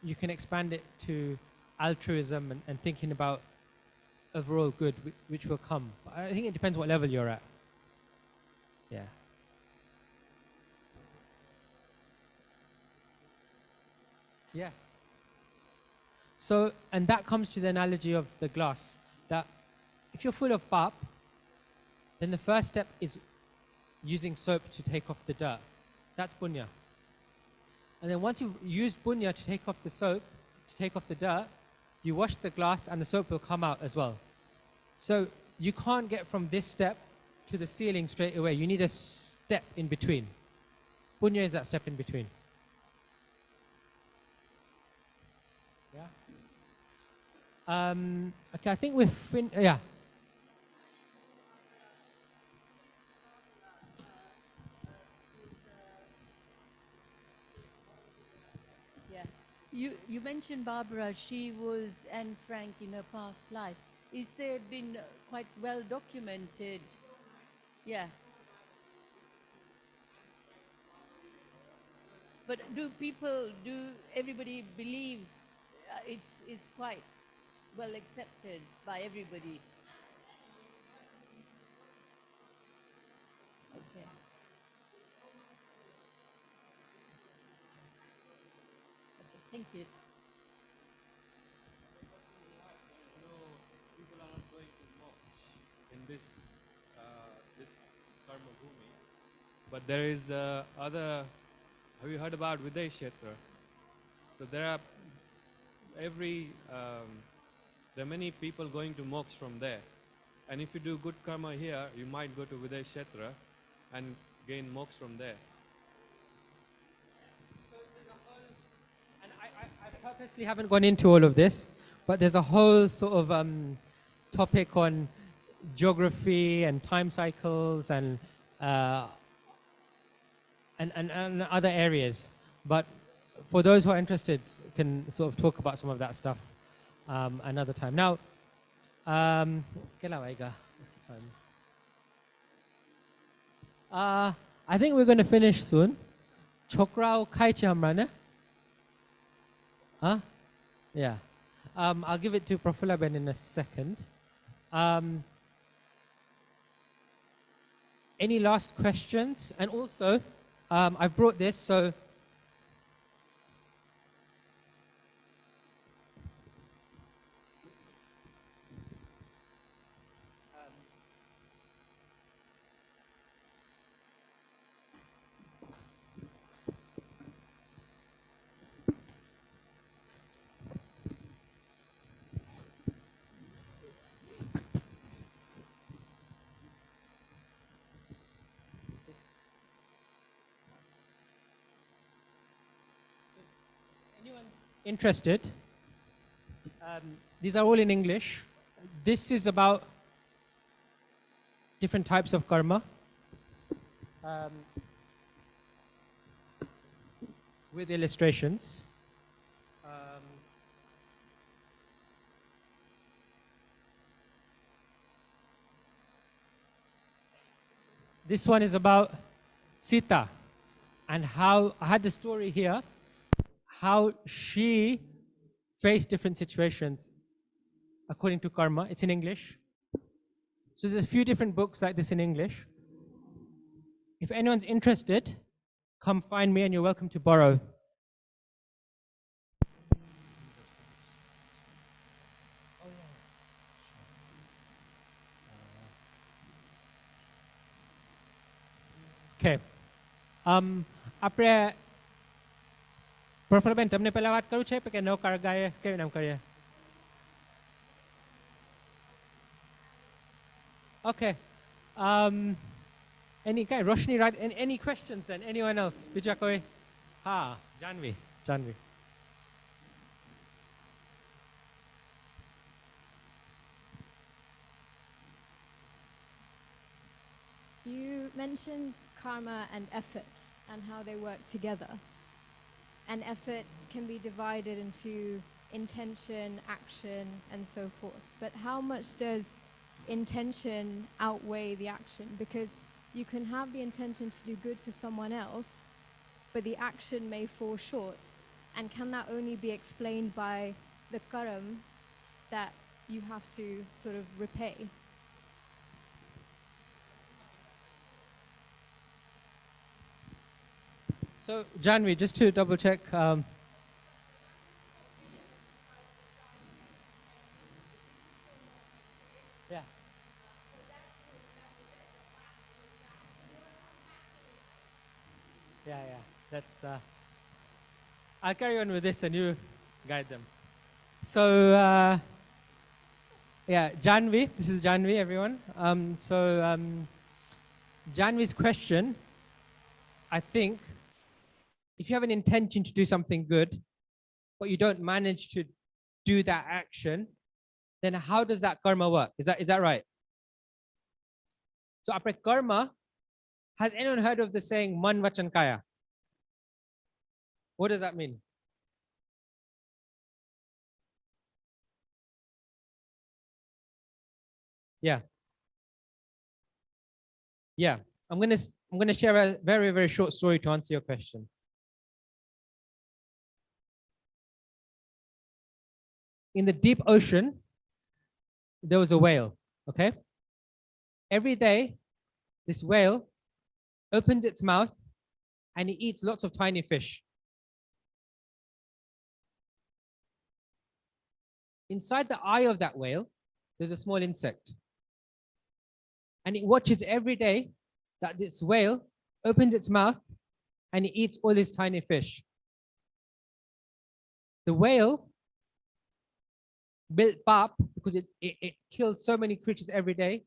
you can expand it to altruism and thinking about overall good, which will come. But I think it depends what level you're at. Yeah. Yes. So, and that comes to the analogy of the glass, that if you're full of pap, then the first step is using soap to take off the dirt. That's punya. And then once you've used punya to take off the soap, to take off the dirt, you wash the glass and the soap will come out as well. So you can't get from this step to the ceiling straight away. You need a step in between. Punya is that step in between. Yeah. Okay, I think we've yeah. You mentioned Barbara, she was Anne Frank in her past life. Is there been quite well documented? Yeah. But do everybody believe it's quite well accepted by everybody? Okay. Okay, thank you. In this karma bhumi, but there is other. Have you heard about Viday Kshetra? So there are there are many people going to moksha from there, and if you do good karma here, you might go to Viday Kshetra and gain moksha from there. And I purposely haven't gone into all of this, but there's a whole sort of topic on geography and time cycles and other areas. But for those who are interested, can sort of talk about some of that stuff another time. Now, what's the time? I think we're going to finish soon. Chokrao kaiche hamra ne? Huh? Yeah. I'll give it to Profula Ben in a second. Any last questions? And also, I've brought this, so interested, these are all in English. This is about different types of karma. With illustrations. This one is about Sita and how I had the story here, how she faced different situations according to karma. It's in English. So there's a few different books like this in English. If anyone's interested, come find me and you're welcome to borrow. Okay. આપણે પ્રફુલ્લબેન તમને પહેલા વાત કરું છે કે નવ કારગાએ કેવી નામ કરીએ? Okay. Roshni, right? Any questions then? Anyone else? બીજા કોઈ? Janvi. You mentioned karma and effort and how they work together. And effort can be divided into intention, action, and so forth. But how much does intention outweigh the action? Because you can have the intention to do good for someone else, but the action may fall short. And can that only be explained by the karam that you have to sort of repay? So, Janvi, just to double check. Yeah. That's. I'll carry on with this and you guide them. So, Janvi, this is Janvi, everyone. Janvi's question, I think, if you have an intention to do something good, but you don't manage to do that action, then how does that karma work? Is that right? So, apre karma, has anyone heard of the saying man vachan kaya? What does that mean? Yeah. Yeah. I'm gonna share a very, very short story to answer your question. In the deep ocean, there was a whale, okay? Every day, this whale opens its mouth and it eats lots of tiny fish. Inside the eye of that whale, there's a small insect. And it watches every day that this whale opens its mouth and it eats all these tiny fish. The whale built pap because it kills so many creatures every day.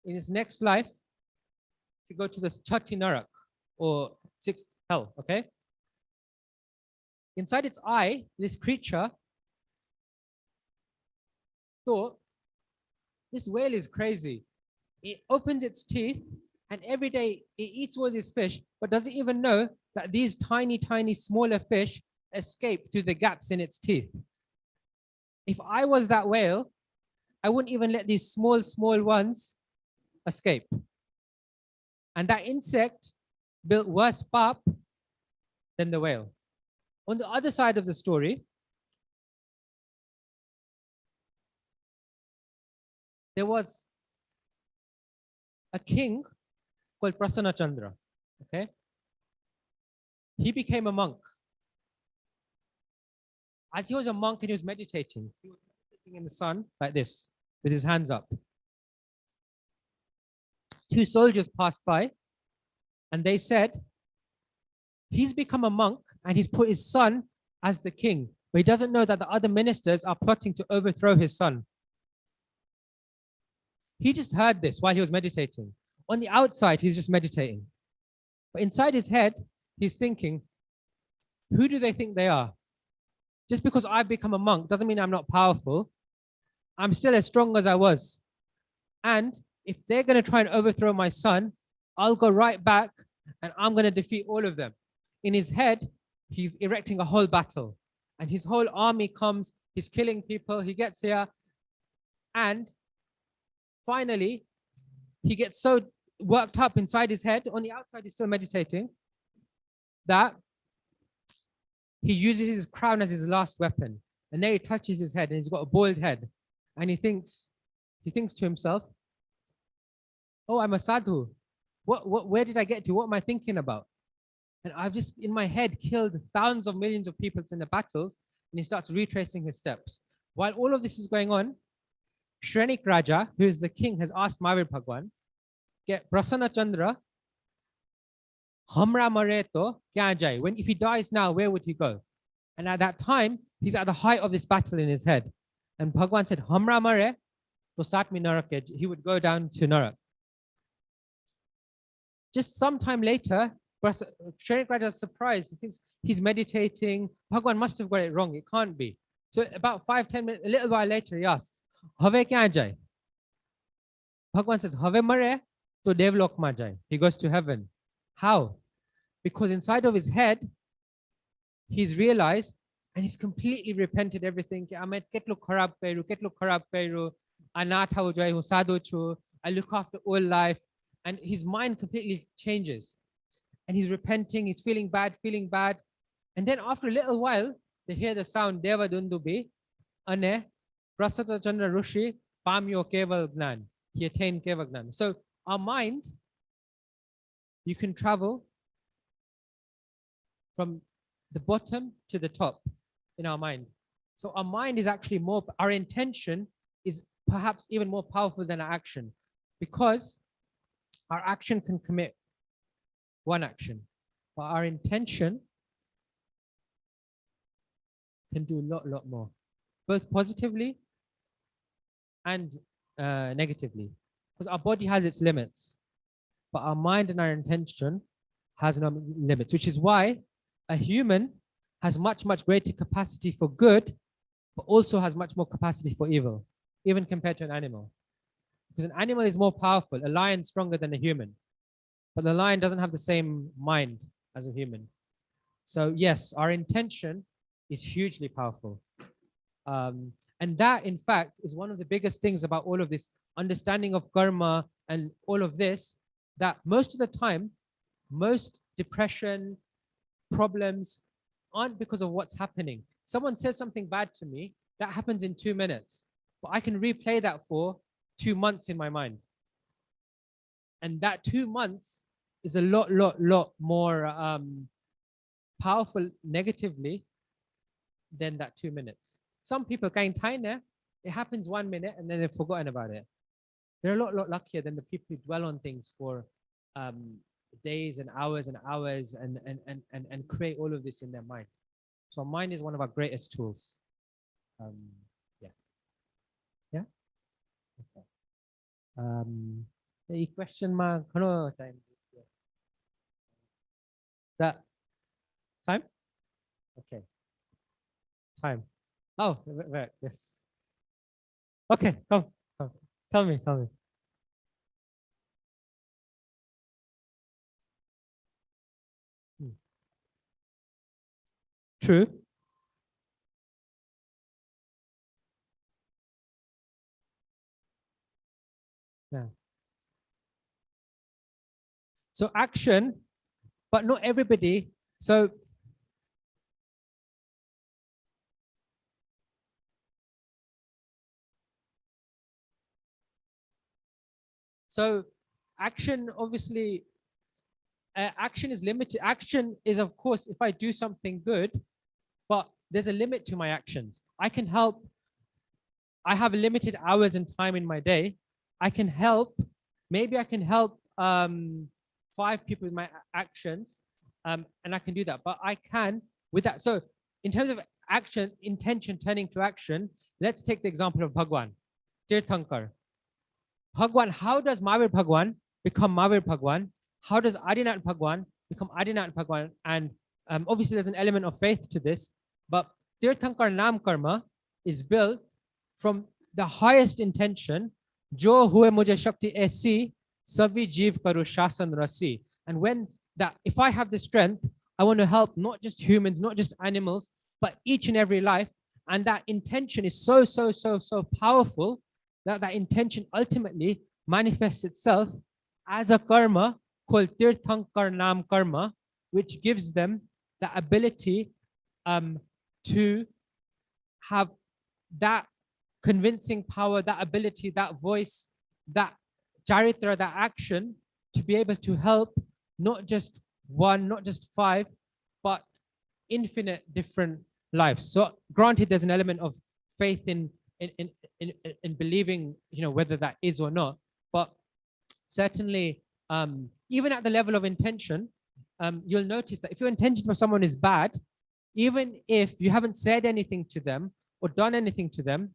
In its next life, to go to the Chati Narak, or sixth hell, okay? Inside its eye, this creature thought, this whale is crazy. It opens its teeth and every day it eats all these fish, but doesn't even know that these tiny, tiny, smaller fish escape through the gaps in its teeth. If I was that whale, I wouldn't even let these small, small ones escape. And that insect built worse pap than the whale. On the other side of the story, there was a king called Prasanna Chandra, okay? He became a monk. As he was a monk and he was meditating in the sun like this, with his hands up. Two soldiers passed by and they said, he's become a monk and he's put his son as the king, but he doesn't know that the other ministers are plotting to overthrow his son. He just heard this while he was meditating. On the outside, he's just meditating. But inside his head, he's thinking, who do they think they are? Just because I've become a monk doesn't mean I'm not powerful. I'm still as strong as I was. And if they're going to try and overthrow my son, I'll go right back and I'm going to defeat all of them. In his head, he's erecting a whole battle. And his whole army comes, he's killing people, he gets here. And finally, he gets so worked up inside his head, on the outside he's still meditating, that he uses his crown as his last weapon. And there he touches his head and he's got a bald head. And he thinks to himself, oh, I'm a sadhu. Where did I get to? What am I thinking about? And I've just, in my head, killed thousands of millions of people in the battles. And he starts retracing his steps. While all of this is going on, Shrenik Raja, who is the king, has asked Mahavir Bhagwan, get Prasanna Chandra, Hamra Mareto, kya jai? When if he dies now, where would he go? And at that time, he's at the height of this battle in his head. And Bhagwan said, Hamra Mare, to Satmi Narak, he would go down to Narak. Just some time later, Shrenik Raja is surprised. He thinks he's meditating. Bhagwan must have got it wrong. It can't be. So about 5-10 minutes, a little while later, he asks, Have kya jai? Bhagwan says, Have mare to devlok ma jai. He goes to heaven. How? Because inside of his head, he's realized and he's completely repented everything. I look after all life. And his mind completely changes. And he's repenting, he's feeling bad. And then after a little while, they hear the sound, Deva Dundubi, Ane, Prasata Chandra Rushi, Pamyo Keval Gnan. He attained Keval Gnan. So our mind, you can travel from the bottom to the top in our mind. So our mind is actually more, our intention is perhaps even more powerful than our action, because our action can commit one action, but our intention can do a lot more, both positively and negatively, because our body has its limits, but our mind and our intention has no limits, which is why a human has much greater capacity for good, but also has much more capacity for evil, even compared to an animal. Because an animal is more powerful, a lion stronger than a human, but the lion doesn't have the same mind as a human. So yes, our intention is hugely powerful. And that, in fact, is one of the biggest things about all of this understanding of karma and all of this, that most of the time, most depression, problems aren't because of what's happening. Someone says something bad to me, that happens in 2 minutes, but I can replay that for 2 months in my mind. And that 2 months is a lot more powerful negatively than that 2 minutes. Some people kind of, it happens 1 minute and then they've forgotten about it. They're a lot luckier than the people who dwell on things for days and hours and hours and create all of this in their mind. So mind is one of our greatest tools. Yeah. Okay. The question mark. Time. Is that time? Okay. Time. Oh, right. Yes. Okay. Come. Tell me. True. Yeah. So action, but not everybody. So action, obviously, action is limited. Action is, of course, if I do something good, but there's a limit to my actions. I can help. I have limited hours and time in my day. I can help. Maybe I can help 5 people with my actions, and I can do that. But I can with that. So in terms of action, intention turning to action, let's take the example of Bhagwan, Tirthankar. Bhagwan, how does Mahavir Bhagwan become Mahavir Bhagwan? How does Adinath Bhagwan become Adinath Bhagwan? And obviously there's an element of faith to this, but Tirthankar Nam Karma is built from the highest intention, Jo hue mujhe shakti aisi, savi jeev karu shasan rasi. And when that, if I have the strength, I want to help not just humans, not just animals, but each and every life. And that intention is so powerful that that intention ultimately manifests itself as a karma called Tirthankar Nam Karma, which gives them the ability to have that convincing power, that ability, that voice, that charitra, that action to be able to help not just 1, not just 5, but infinite different lives. So granted, there's an element of faith in believing, whether that is or not, but certainly even at the level of intention, you'll notice that if your intention for someone is bad, even if you haven't said anything to them or done anything to them,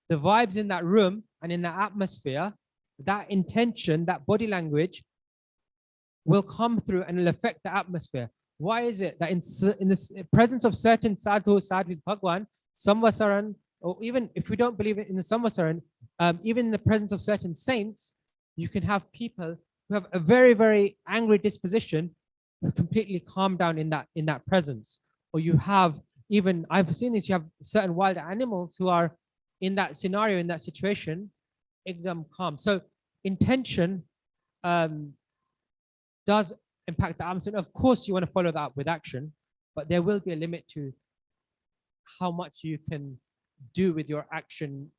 the vibes in that room and in that atmosphere, that intention, that body language will come through and will affect the atmosphere. Why is it that in the presence of certain sadhus, Bhagwan, Samvasaran, or even if we don't believe in the Samvasaran, even in the presence of certain saints, you can have people who have a very angry disposition who completely calm down in that presence. Or you have even, I've seen this, you have certain wild animals who are in that scenario, in that situation, ekdam calm. So intention does impact the atmosphere. Of course, you want to follow that up with action, but there will be a limit to how much you can do with your action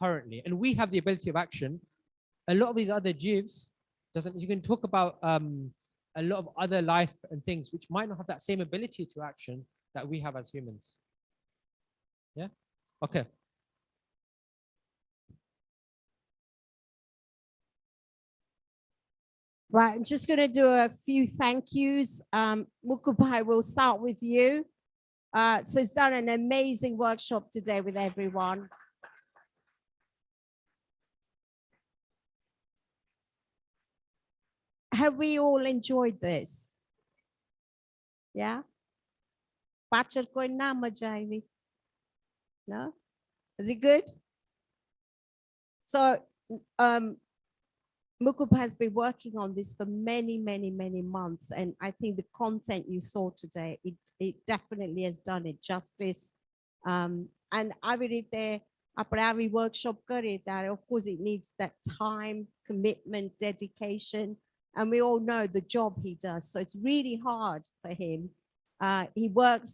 currently. And we have the ability of action. A lot of these other jivs doesn't. You can talk about a lot of other life and things which might not have that same ability to action that we have as humans. Yeah. Okay. Right, I'm just going to do a few thank yous. Mukul Bhai, we'll start with you. So he's done an amazing workshop today with everyone. Have we all enjoyed this? Yeah? Pachar koi na maja aayi? No? Is it good? So, Mukul has been working on this for many months, and I think the content you saw today, it definitely has done it justice. And I read there, આપણે આવી workshop કરીએ ત્યારે of course it needs that time, commitment, dedication, and we all know the job he does, so it's really hard for him. He works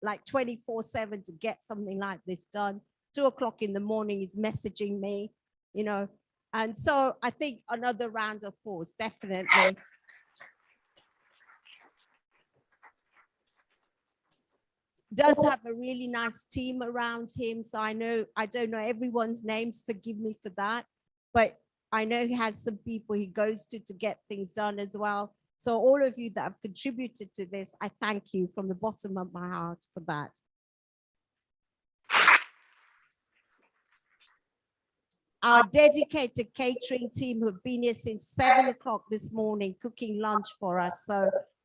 like 24/7 to get something like this done. 2:00 in the morning he's messaging me, you know, and so I think another round of applause, definitely. Does have a really nice team around him, so I don't know everyone's names, forgive me for that, but I know he has some people he goes to get things done as well. So all of you that have contributed to this, I thank you from the bottom of my heart for that. Our dedicated catering team who have been here since 7:00 this morning cooking lunch for us. So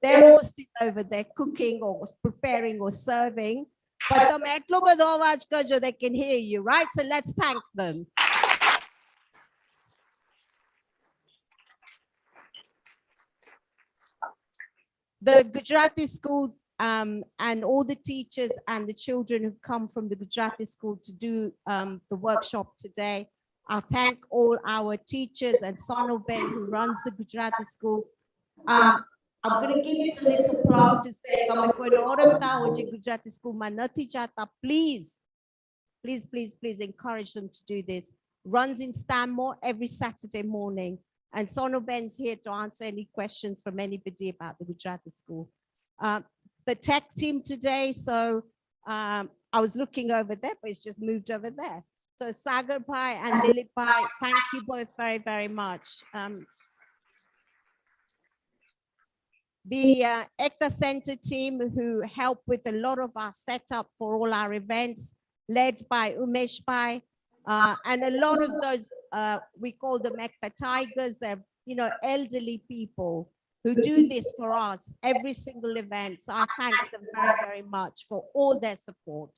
they're all sitting over there cooking or preparing or serving. But તમે એટલો બધો અવાજ કરજો, they can hear you, right? So let's thank them. The Gujarati school and all the teachers and the children who've come from the Gujarati school to do the workshop today. I thank all our teachers and Sonal Ben who runs the Gujarati school. I'm going to give it a little plug to say, તમે કોઈને ઓળખતા હોય જે ગુજરાતી સ્કૂલમાં નથી જાતા, please, please, please, please encourage them to do this. Runs in Stanmore every Saturday morning. And Sonal Ben's here to answer any questions from anybody about the Gujarati school. The tech team today, so I was looking over there, but it's just moved over there. So Sagar Bhai and Dilip Bhai, thank you both very, very much. The Ekta Centre team who help with a lot of our setup for all our events, led by Umesh Bhai, and a lot of those, we call them Ekta Tigers, they're, you know, elderly people who do this for us every single event. So I thank them very, very much for all their support.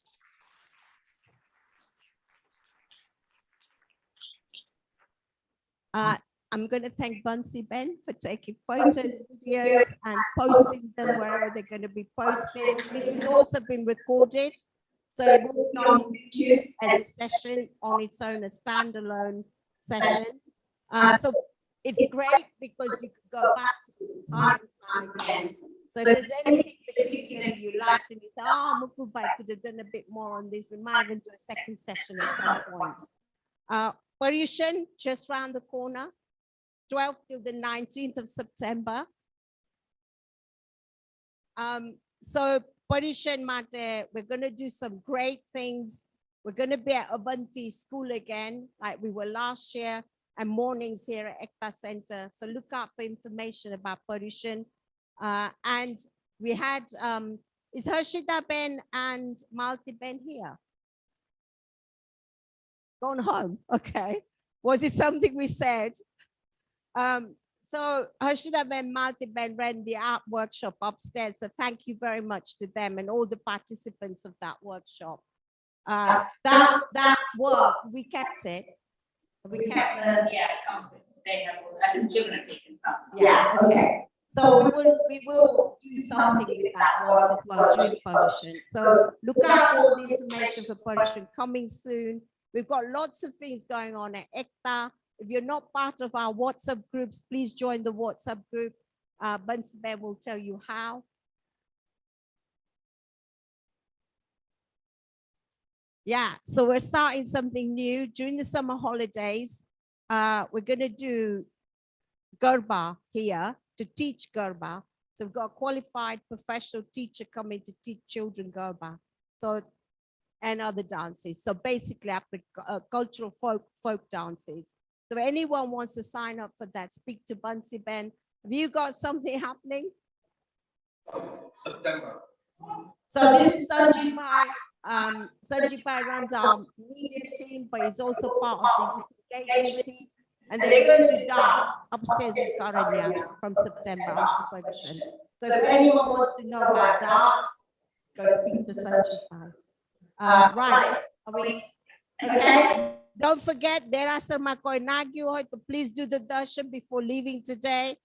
I'm going to thank Bunsi Ben for taking photos, videos, and posting them wherever they're going to be posted. This has also been recorded, so it will be on YouTube as a session on its own, a standalone session. So it's great because you can go back to it time and time again. So if there's anything particularly you liked and you thought, oh, Mukul Bhai could have done a bit more on this, we might even do a second session at some point. Paryushan, just round the corner, 12th till the 19th of September. So Paryushan Mate, we're going to do some great things. We're going to be at Avanti School again, like we were last year, and mornings here at Ekta Centre. So look out for information about Paryushan. And we had, is Harshita Ben and Malti Ben here? Gone home, okay. Was it something we said? So Harshita Ben, Malti Ben ran the art workshop upstairs. So thank you very much to them and all the participants of that workshop. That work, we kept it. We kept the, they have taken some. yeah, okay. So we will do something with that work as well during Paryushan. So look out for all the information for Paryushan coming soon. We've got lots of things going on at Ekta. If you're not part of our WhatsApp groups, please join the WhatsApp group. Bunsi Ben will tell you how. Yeah, so we're starting something new during the summer holidays. We're going to do Garba here to teach Garba. So we've got a qualified professional teacher coming to teach children Garba. So, and other dances. So basically cultural folk dances. So if anyone wants to sign up for that, speak to Bunsi Ben. Have you got something happening? September. So this is Sanjeev Bhai. Sanjeev Bhai runs our media team, but he's also part of the youth engagement team. And they're going to do dance upstairs in Karanya from September after Paryushan. So if anyone wants to know about dance, go speak to Sanjeev Bhai. Right, are we okay? Don't forget, there are some Makoi Nagyu, so please do the darshan before leaving today.